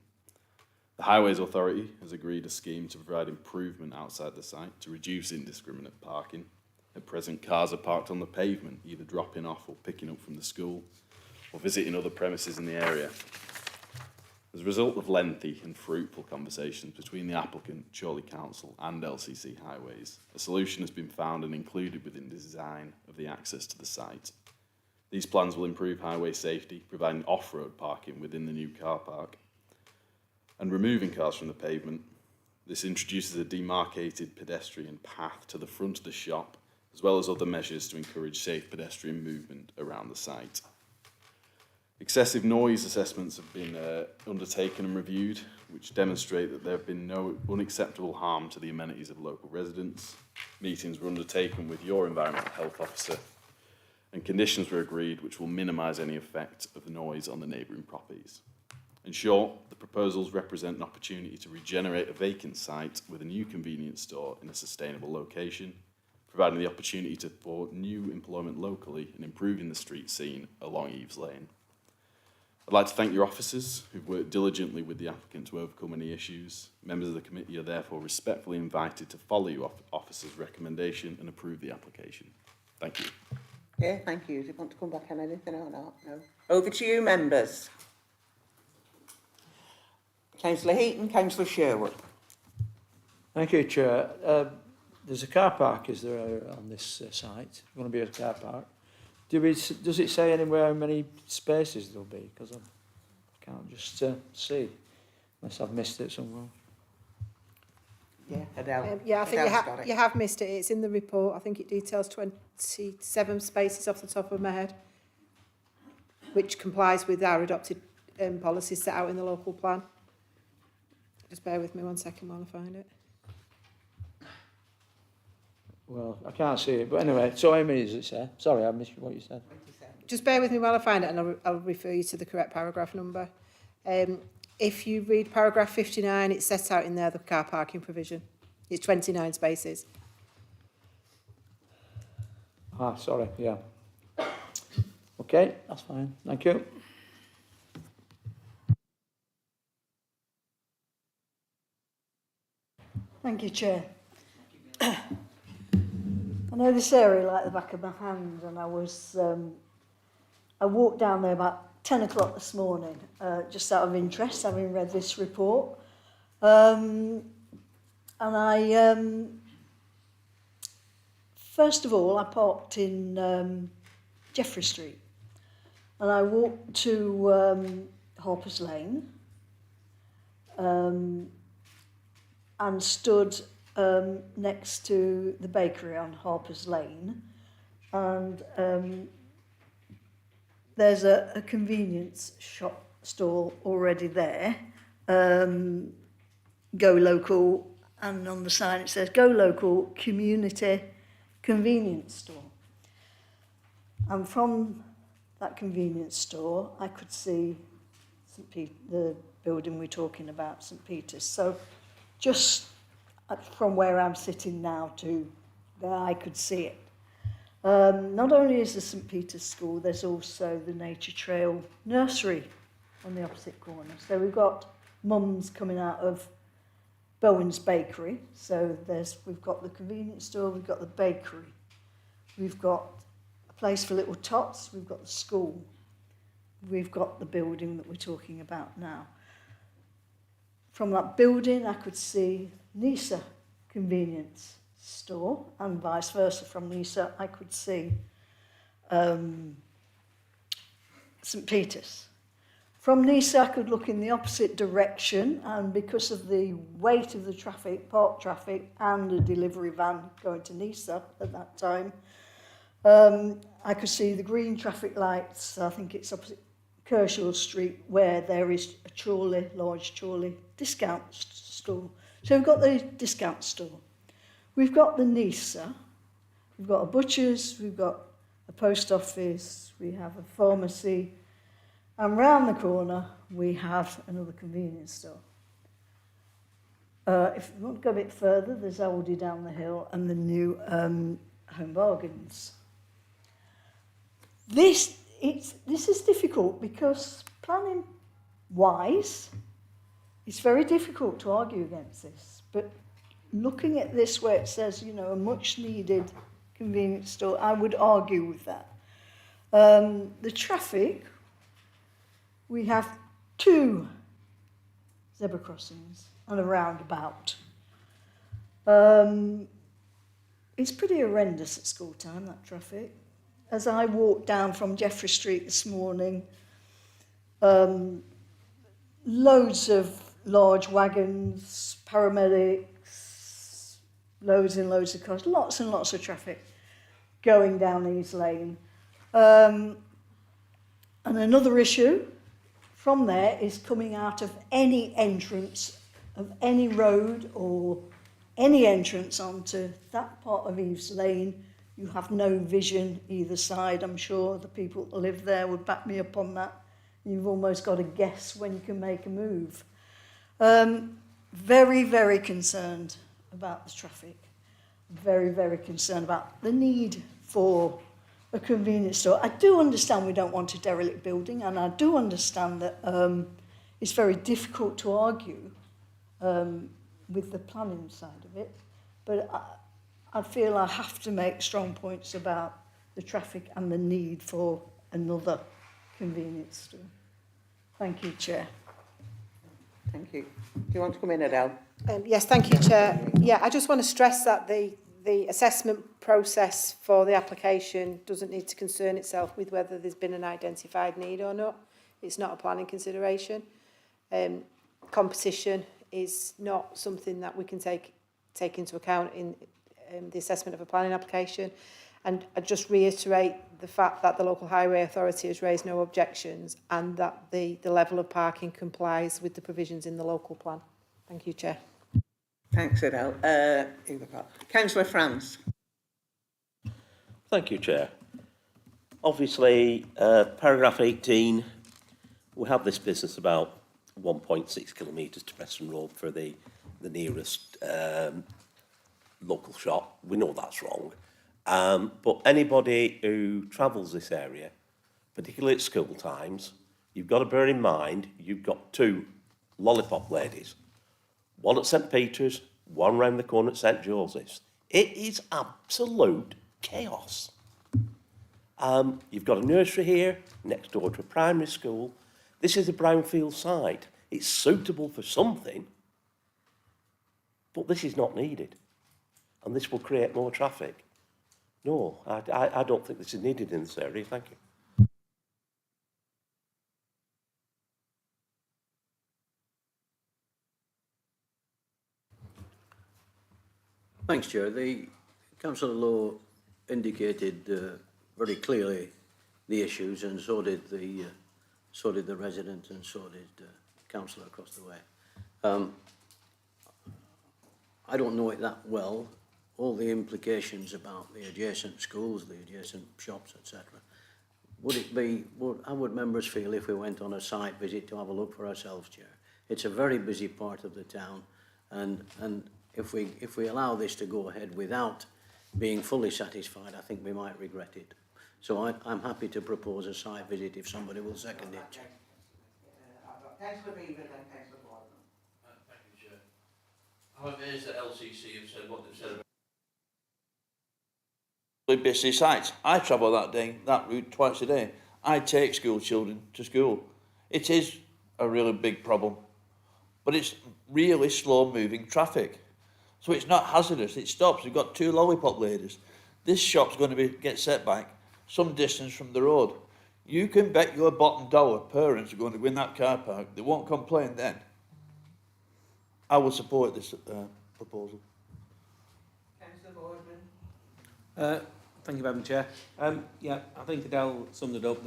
The Highways Authority has agreed a scheme to provide improvement outside the site to reduce indiscriminate parking. At present, cars are parked on the pavement, either dropping off or picking up from the school, or visiting other premises in the area. As a result of lengthy and fruitful conversations between the applicant, Chorley Council and LCC Highways, a solution has been found and included within the design of the access to the site. These plans will improve highway safety, providing off-road parking within the new car park, and removing cars from the pavement. This introduces a demarcated pedestrian path to the front of the shop, as well as other measures to encourage safe pedestrian movement around the site. Excessive noise assessments have been undertaken and reviewed, which demonstrate that there have been no unacceptable harm to the amenities of local residents. Meetings were undertaken with your environmental health officer, and conditions were agreed which will minimise any effect of the noise on the neighbouring properties. In short, the proposals represent an opportunity to regenerate a vacant site with a new convenience store in a sustainable location, providing the opportunity for new employment locally and improving the street scene along Eaves Lane. I'd like to thank your officers who've worked diligently with the applicant to overcome any issues. Members of the committee are therefore respectfully invited to follow your officer's recommendation and approve the application. Thank you. Yeah, thank you. Do you want to come back on anything or not? No. Over to you, members. Councillor Heaton, Councillor Sherwood. Thank you, Chair. There's a car park, is there, on this site? It's going to be a car park. Does it say anywhere how many spaces there'll be? Because I can't just see, unless I've missed it somewhere. Yeah, Adele. Yeah, I think Adele's you have missed it. It's in the report. I think it details 27 spaces off the top of my head, which complies with our adopted policies set out in the local plan. Just bear with me 1 second while I find it. Well, I can't see it, but anyway, so how many does it say? Sorry, I missed what you said. Just bear with me while I find it, and I'll refer you to the correct paragraph number. If you read paragraph 59, it's set out in there, the car parking provision. It's 29 spaces. Ah, sorry, yeah. Okay, that's fine. Thank you. Thank you, Chair. I know this area like the back of my hand, and I walked down there about 10 o'clock this morning, just out of interest, having read this report. And first of all, I parked in Jeffrey Street, and I walked to Harper's Lane, and stood next to the bakery on Harper's Lane, and there's a convenience shop stall already there, Go Local, and on the sign it says Go Local Community Convenience Store. And from that convenience store I could see the building we're talking about, St Peter's. So just from where I'm sitting now to there, I could see it. Not only is the St Peter's School, there's also the Nature Trail Nursery on the opposite corner. So we've got mums coming out of Bowen's Bakery. So we've got the convenience store, we've got the bakery, we've got a place for little tots, we've got the school, we've got the building that we're talking about now. From that building, I could see Nisa convenience store, and vice versa. From Nisa, I could see St Peter's. From Nisa, I could look in the opposite direction, and because of the weight of the traffic, park traffic, and the delivery van going to Nisa at that time, I could see the green traffic lights. I think it's opposite Kershaw Street, where there is a Chorley, large Chorley discount store. So we've got the discount store. We've got the Nisa. We've got a butcher's. We've got a post office. We have a pharmacy. And round the corner, we have another convenience store. If you want to go a bit further, there's Aldi down the hill and the new Home Bargains. This is difficult because planning-wise, it's very difficult to argue against this. But looking at this where it says, you know, a much-needed convenience store, I would argue with that. The traffic, we have 2 zebra crossings and a roundabout. It's pretty horrendous at school time, that traffic. As I walked down from Jeffrey Street this morning, loads of large wagons, paramedics, loads and loads of cars, lots and lots of traffic going down Eaves Lane. And another issue from there is coming out of any entrance of any road or any entrance onto that part of Eaves Lane. You have no vision either side. I'm sure the people that live there would back me up on that. You've almost got to guess when you can make a move. Very, very concerned about the traffic. Very, very concerned about the need for a convenience store. I do understand we don't want a derelict building, and I do understand that it's very difficult to argue with the planning side of it, but I feel I have to make strong points about the traffic and the need for another convenience store. Thank you, Chair. Thank you. Do you want to come in, Adele? Yes, thank you, Chair. Yeah, I just want to stress that the assessment process for the application doesn't need to concern itself with whether there's been an identified need or not. It's not a planning consideration. Competition is not something that we can take into account in the assessment of a planning application. And I just reiterate the fact that the local highway authority has raised no objections and that the level of parking complies with the provisions in the local plan. Thank you, Chair. Thanks, Adele. Councillor France. Thank you, Chair. Obviously, paragraph 18, we have this business about 1.6 kilometres to Preston Road for the nearest local shop. We know that's wrong. But anybody who travels this area, particularly at school times, you've got to bear in mind you've got 2 lollipop ladies. One at St Peter's, one round the corner at St Joseph's. It is absolute chaos. You've got a nursery here, next door to a primary school. This is a brownfield site. It's suitable for something, but this is not needed. And this will create more traffic. No, I don't think this is needed in this area. Thank you. Thanks, Chair. The Councillor Law indicated very clearly the issues, and so did the resident, and so did Councillor across the way. I don't know it that well. All the implications about the adjacent schools, the adjacent shops, etc. How would members feel if we went on a site visit to have a look for ourselves, Chair? It's a very busy part of the town, and if we allow this to go ahead without being fully satisfied, I think we might regret it. So I'm happy to propose a site visit if somebody will second it. Councillor Beaver and Councillor Gordon. I'm amazed that LCC have said what they've said about busy sites. I travel that route twice a day. I take school children to school. It is a really big problem, but it's really slow moving traffic. So it's not hazardous, it stops. We've got 2 lollipop ladies. This shop's going to get set back some distance from the road. You can bet your bottom dollar parents are going to win that car park. They won't complain then. I will support this proposal. Thank you, Madam Chair. Yeah, I think Adele summed it up.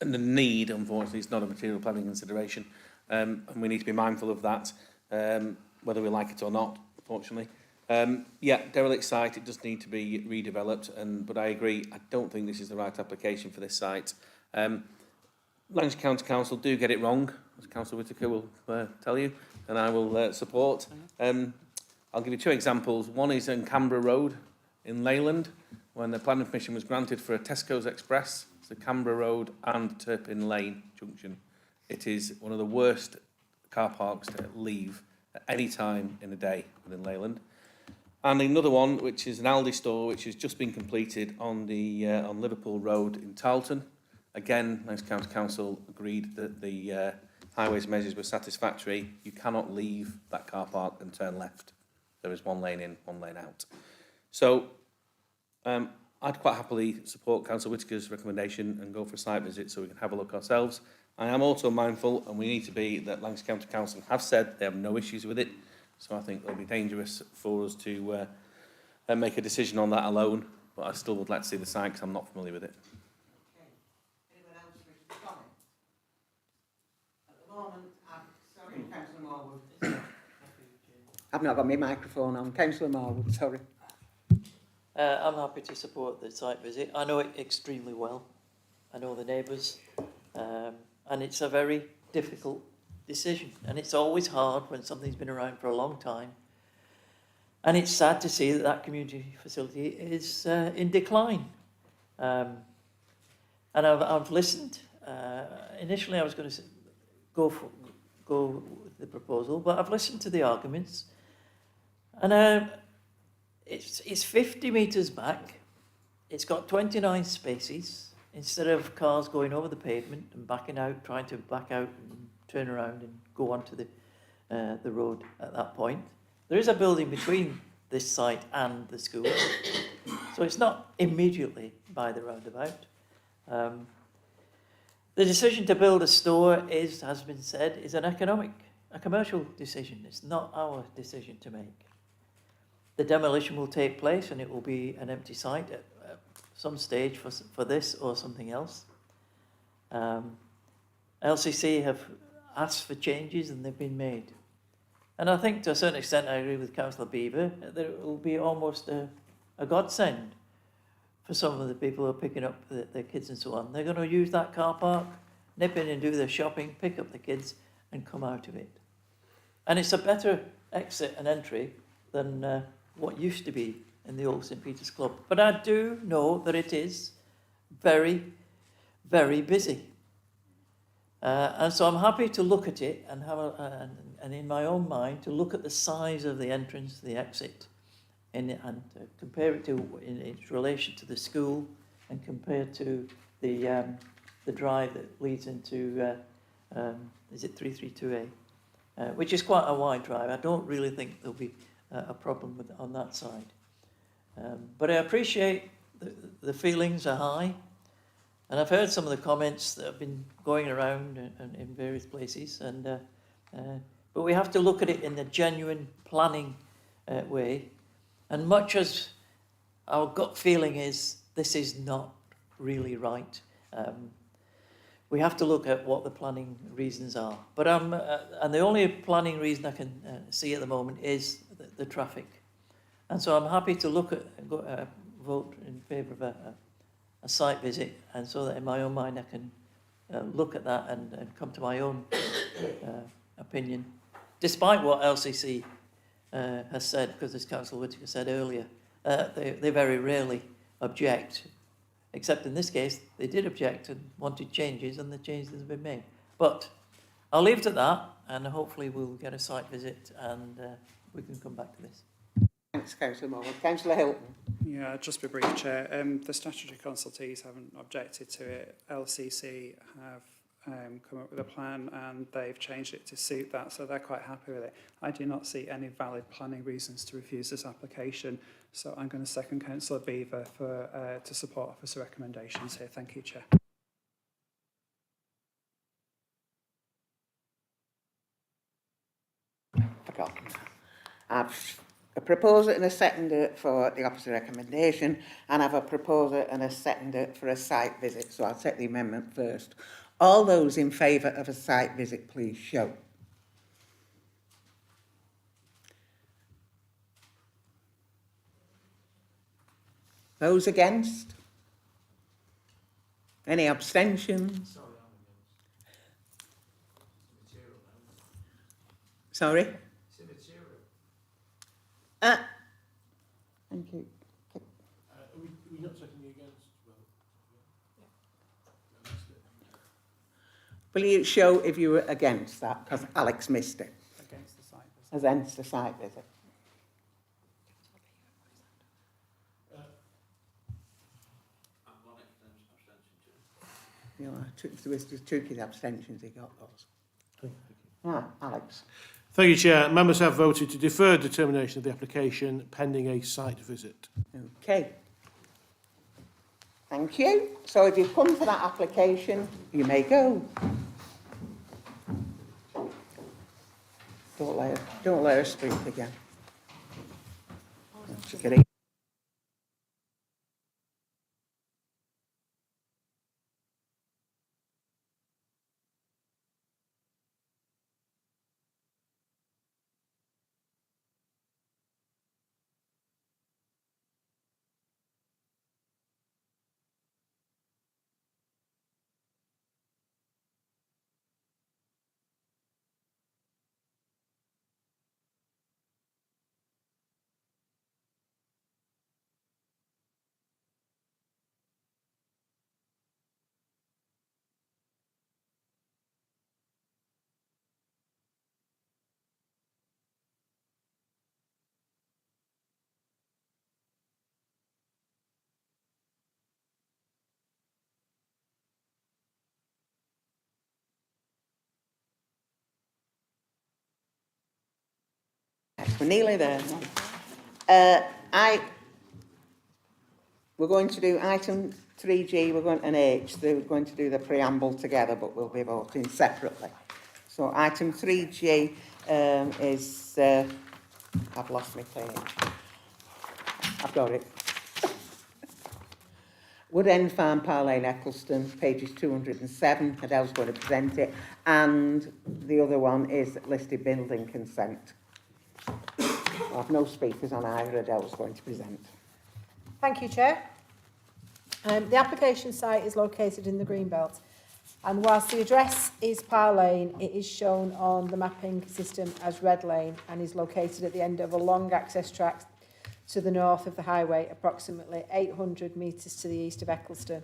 And the need, unfortunately, is not a material planning consideration. And we need to be mindful of that, whether we like it or not, unfortunately. Yeah, derelict site, it does need to be redeveloped, but I agree, I don't think this is the right application for this site. Lancashire County Council do get it wrong, as Councillor Whittaker will tell you, and I will support. I'll give you 2 examples. One is in Canberra Road in Leyland, when the planning permission was granted for a Tesco's Express, the Canberra Road and Turpin Lane junction. It is one of the worst car parks to leave at any time in the day within Leyland. And another one, which is an Aldi store, which has just been completed on Liverpool Road in Tarleton. Again, Lancashire County Council agreed that the highways measures were satisfactory. You cannot leave that car park and turn left. There is 1 lane in, 1 lane out. So I'd quite happily support Councillor Whittaker's recommendation and go for a site visit so we can have a look ourselves. I am also mindful, and we need to be, that Lancashire County Council have said they have no issues with it. So I think it'll be dangerous for us to make a decision on that alone. But I still would like to see the site because I'm not familiar with it. Okay. Anyone else wish to comment? At the moment, sorry, Councillor Marwood. I've not got my microphone on. Councillor Marwood, sorry. I'm happy to support the site visit. I know it extremely well. I know the neighbours. And it's a very difficult decision. And it's always hard when something's been around for a long time. And it's sad to see that that community facility is in decline. And I've listened. Initially, I was going to go with the proposal, but I've listened to the arguments. And it's 50 metres back. It's got 29 spaces. Instead of cars going over the pavement and backing out, trying to back out and turn around and go onto the road at that point. There is a building between this site and the school, so it's not immediately by the roundabout. The decision to build a store is, has been said, is a commercial decision. It's not our decision to make. The demolition will take place and it will be an empty site at some stage for this or something else. LCC have asked for changes and they've been made. And I think to a certain extent I agree with Councillor Beaver that it will be almost a godsend for some of the people who are picking up their kids and so on. They're going to use that car park, nip in and do their shopping, pick up the kids and come out of it. And it's a better exit and entry than what used to be in the old St Peter's Club. But I do know that it is very, very busy. And so I'm happy to look at it and have and in my own mind to look at the size of the entrance, the exit, and compare it to in its relation to the school, and compare to the drive that leads into is it 332A, which is quite a wide drive. I don't really think there'll be a problem with on that side. But I appreciate the feelings are high, and I've heard some of the comments that have been going around in various places, but we have to look at it in a genuine planning way. And much as our gut feeling is this is not really right, we have to look at what the planning reasons are. But and the only planning reason I can see at the moment is the traffic. And so I'm happy to look at vote in favour of a site visit, and so that in my own mind I can look at that and come to my own opinion, despite what LCC has said, because as Councillor Whittaker said earlier, they very rarely object, except in this case they did object and wanted changes, and the changes have been made. But I'll leave it at that, and hopefully we'll get a site visit and we can come back to this. Thanks, Councillor Moore. Councillor Hilton. Yeah, just be brief, Chair. The statutory consultees haven't objected to it. LCC have come up with a plan and they've changed it to suit that, so they're quite happy with it. I do not see any valid planning reasons to refuse this application, so I'm going to second Councillor Beaver to support officer recommendations here. Thank you, Chair. Forgotten. I've a proposer and a seconder for the officer recommendation, and I've a proposer and a seconder for a site visit, so I'll take the amendment first. All those in favour of a site visit, please show. Those against? Any abstentions? Sorry? Thank you. Are we not taking the against? Will you show if you were against that? Because Alex missed it. Against the site visit. Against the site visit. You know, there was just two kids' abstentions, he got those. Alex. Thank you, Chair. Members have voted to defer determination of the application pending a site visit. Okay. Thank you. So if you've come for that application, you may go. Don't let her speak again. Take it easy. We're nearly there. We're going to do item 3G, and H. We're going to do the preamble together, but we'll be voting separately. So item 3G is... I've lost my page. I've got it. Wood End Farm, Parr Lane, Eccleston, pages 207. Adele's going to present it. And the other one is listed building consent. I have no speakers on either. Adele's going to present. Thank you, Chair. The application site is located in the Greenbelt, and whilst the address is Parr Lane, it is shown on the mapping system as Red Lane and is located at the end of a long access tract to the north of the highway, approximately 800 metres to the east of Eccleston.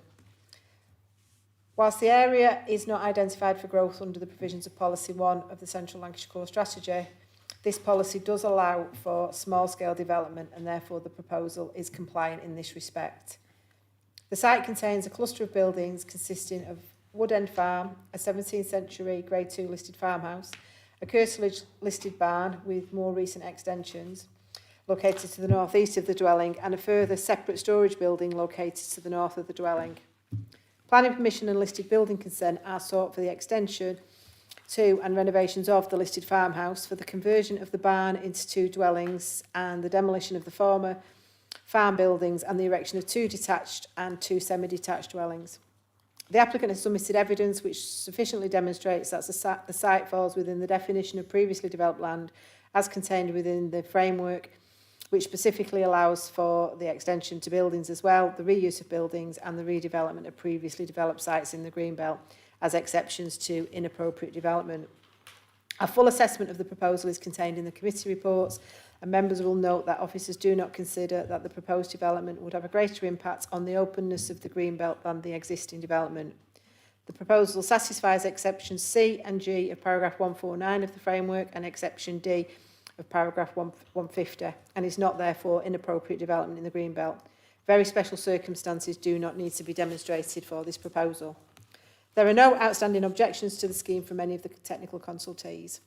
Whilst the area is not identified for growth under the provisions of Policy 1 of the Central Lancashire Core Strategy, this policy does allow for small-scale development, and therefore the proposal is compliant in this respect. The site contains a cluster of buildings consisting of Wood End Farm, a 17th century Grade 2 listed farmhouse, a curtilage listed barn with more recent extensions located to the north east of the dwelling, and a further separate storage building located to the north of the dwelling. Planning permission and listed building consent are sought for the extension to and renovations of the listed farmhouse, for the conversion of the barn into two dwellings and the demolition of the former farm buildings and the erection of two detached and two semi-detached dwellings. The applicant has submitted evidence which sufficiently demonstrates that the site falls within the definition of previously developed land as contained within the framework, which specifically allows for the extension to buildings as well, the reuse of buildings and the redevelopment of previously developed sites in the Greenbelt as exceptions to inappropriate development. A full assessment of the proposal is contained in the committee reports, and members will note that officers do not consider that the proposed development would have a greater impact on the openness of the Greenbelt than the existing development. The proposal satisfies exceptions C and G of paragraph 149 of the framework and exception D of paragraph 150 and is not therefore inappropriate development in the Greenbelt. Very special circumstances do not need to be demonstrated for this proposal. There are no outstanding objections to the scheme from any of the technical consultees.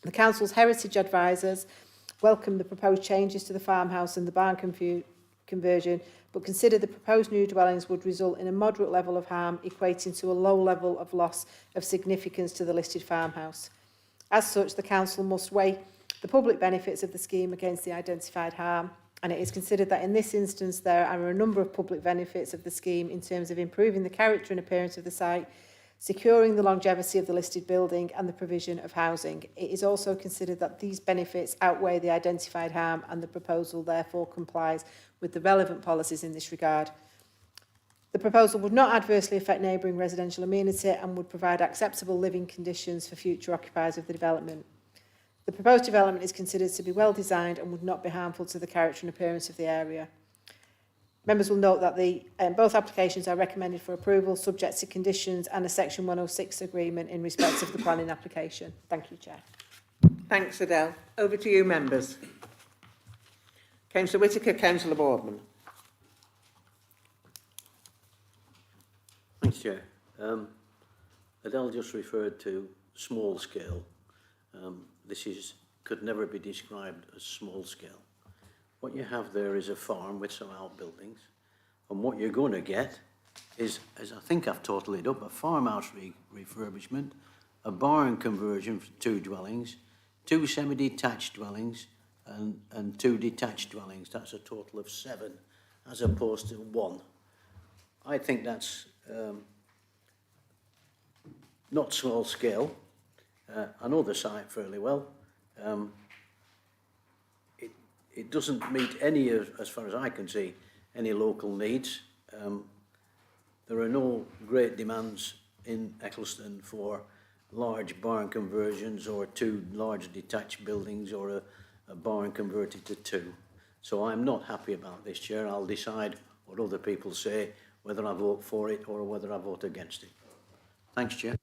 The Council's heritage advisors welcome the proposed changes to the farmhouse and the barn conversion, but consider the proposed new dwellings would result in a moderate level of harm, equating to a low level of loss of significance to the listed farmhouse. As such, the Council must weigh the public benefits of the scheme against the identified harm, and it is considered that in this instance there are a number of public benefits of the scheme in terms of improving the character and appearance of the site, securing the longevity of the listed building and the provision of housing. It is also considered that these benefits outweigh the identified harm and the proposal therefore complies with the relevant policies in this regard. The proposal would not adversely affect neighbouring residential amenity and would provide acceptable living conditions for future occupiers of the development. The proposed development is considered to be well designed and would not be harmful to the character and appearance of the area. Members will note that both applications are recommended for approval subject to conditions and a Section 106 agreement in respect of the planning application. Thank you, Chair. Thanks, Adele. Over to you, members. Councillor Whittaker, Councillor Boardman. Thanks, Chair. Adele just referred to small scale. This could never be described as small scale. What you have there is a farm with some outbuildings, and what you're going to get is, as I think I've totaled it up, a farmhouse refurbishment, a barn conversion for 2 dwellings, 2 semi-detached dwellings, and 2 detached dwellings. That's a total of 7, as opposed to 1. I think that's not small scale. I know the site fairly well. It doesn't meet any of, as far as I can see, any local needs. There are no great demands in Eccleston for large barn conversions or 2 large detached buildings or a barn converted to 2. So I'm not happy about this, Chair. I'll decide what other people say, whether I vote for it or whether I vote against it. Thanks, Chair.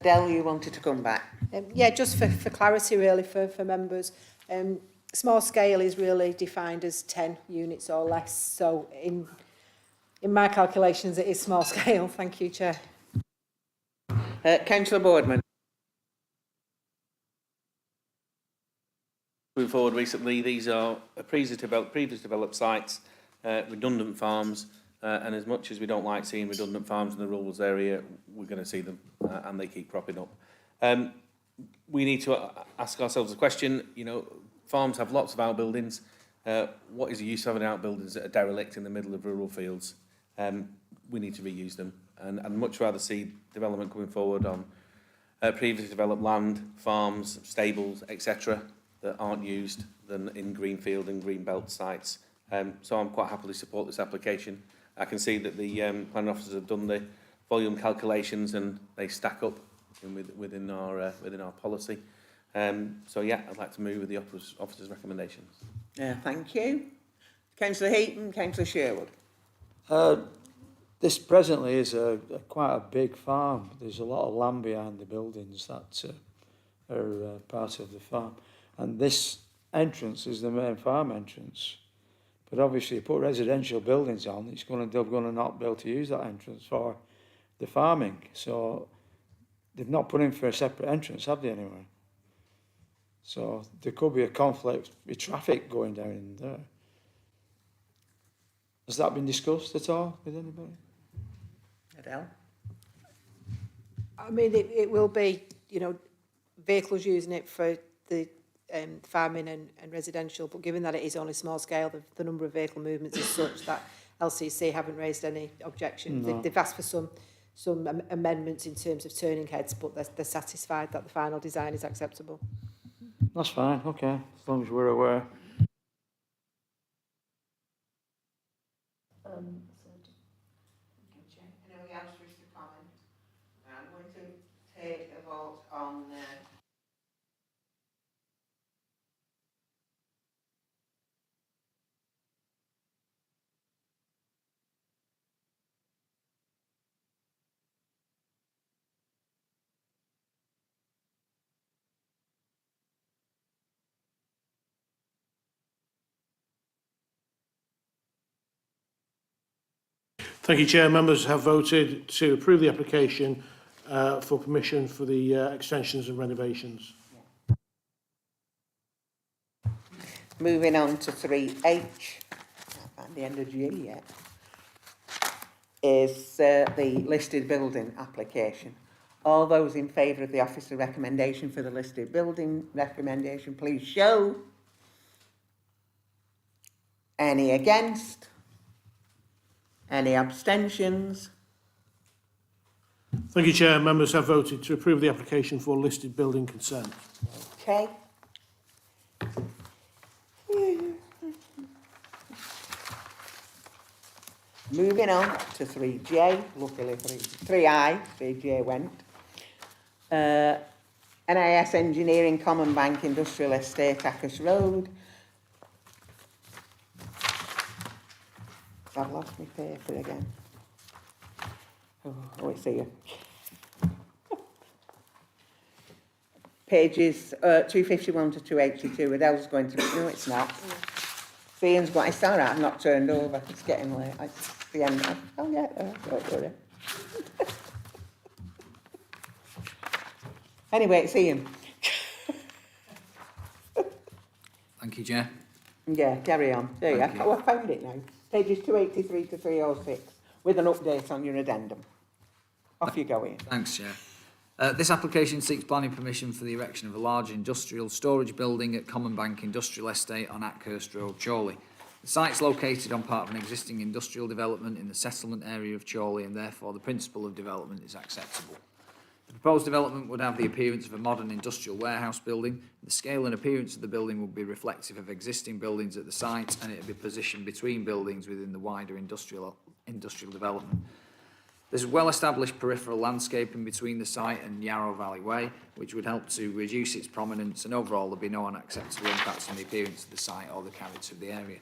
Adele, you wanted to come back. Yeah, just for clarity really for members. Small scale is really defined as 10 units or less. So in my calculations, it is small scale. Thank you, Chair. Councillor Boardman. Moving forward recently, these are previously developed sites, redundant farms, and as much as we don't like seeing redundant farms in the rural area, we're going to see them, and they keep cropping up. We need to ask ourselves a question, you know, farms have lots of outbuildings. What is the use of having outbuildings that are derelict in the middle of rural fields? We need to reuse them, and I'd much rather see development coming forward on previously developed land, farms, stables, etc., that aren't used than in greenfield and greenbelt sites. So I'm quite happily support this application. I can see that the planning officers have done the volume calculations and they stack up within our policy. So yeah, I'd like to move with the officer's recommendations. Yeah, thank you. Councillor Heapey, Councillor Sherwood. This presently is quite a big farm. There's a lot of land behind the buildings that are part of the farm. And this entrance is the main farm entrance. But obviously, you put residential buildings on, they're going to not be able to use that entrance for the farming. So they've not put in for a separate entrance, have they, anyway? So there could be a conflict with traffic going down in there. Has that been discussed at all with anybody? Adele? I mean, it will be, you know, vehicles using it for the farming and residential, but given that it is only small scale, the number of vehicle movements is such that LCC haven't raised any objections. No. They've asked for some amendments in terms of turning heads, but they're satisfied that the final design is acceptable. That's fine, okay, as long as we're aware. Anybody else wish to comment? I'm going to take a vote on Thank you, Chair. Members have voted to approve the application for permission for the extensions and renovations. Moving on to 3H, not at the end of G yet, is the listed building application. All those in favour of the officer recommendation for the listed building recommendation, please show. Any against? Any abstentions? Thank you, Chair. Members have voted to approve the application for listed building consent. Okay. Moving on to 3J, luckily 3I, 3J went. NIS Engineering, Common Bank, Industrial Estate, Ackhurst Road. I've lost my paper again. Oh, it's here. Pages 251 to 282. Adele's going to... No, it's not. Ian's got... It's all right, I've not turned over. It's getting late. It's the end. I'll get there. Don't worry. Anyway, it's Ian. Thank you, Chair. Yeah, carry on. There you go. I found it now. Pages 283 to 306, with an update on your addendum. Off you go, Ian. Thanks, Chair. This application seeks planning permission for the erection of a large industrial storage building at Common Bank Industrial Estate on Ackhurst Road, Chorley. The site is located on part of an existing industrial development in the settlement area of Chorley, and therefore the principle of development is acceptable. The proposed development would have the appearance of a modern industrial warehouse building. The scale and appearance of the building would be reflective of existing buildings at the site, and it would be positioned between buildings within the wider industrial development. There's well-established peripheral landscaping between the site and Yarrow Valley Way, which would help to reduce its prominence, and overall there'd be no unacceptable impacts on the appearance of the site or the character of the area.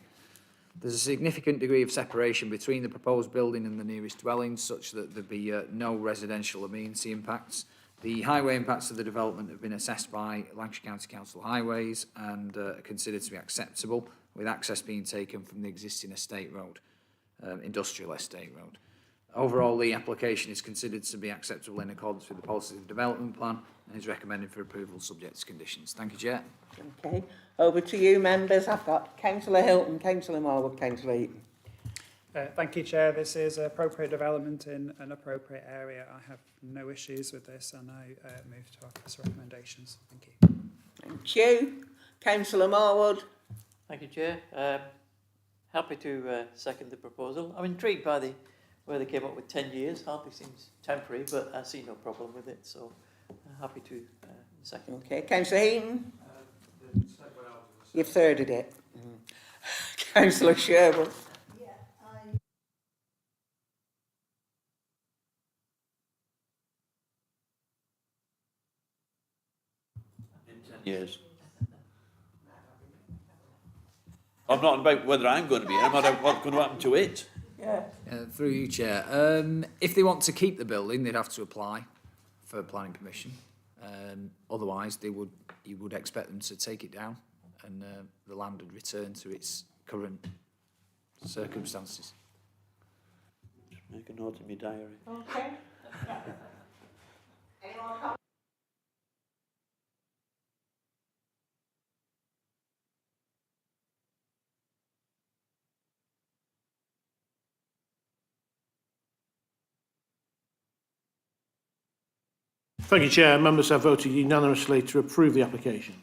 There's a significant degree of separation between the proposed building and the nearest dwellings, such that there'd be no residential amenity impacts. The highway impacts of the development have been assessed by Lancashire County Council Highways and are considered to be acceptable, with access being taken from the existing estate road, industrial estate road. Overall, the application is considered to be acceptable in accordance with the policy of the development plan and is recommended for approval subject to conditions. Thank you, Chair. Okay, over to you, members. I've got Councillor Hilton, Councillor Morwood, Councillor Heapey. Thank you, Chair. This is appropriate development in an appropriate area. I have no issues with this, and I move to office recommendations. Thank you. Thank you. Councillor Morwood. Thank you, Chair. Happy to second the proposal. I'm intrigued by where they came up with 10 years. Hardly seems temporary, but I see no problem with it, so happy to second. Okay, Councillor Heaton. You've thirded it. Councillor Sherwood. Years. I'm not about whether I'm going to be here, I'm about what's going to happen to it. Yeah. Through you, Chair. If they want to keep the building, they'd have to apply for planning permission. Otherwise, you would expect them to take it down, and the land would return to its current circumstances. Just make a note in my diary. Okay. Any more comments? Thank you, Chair. Members have voted unanimously to approve the application.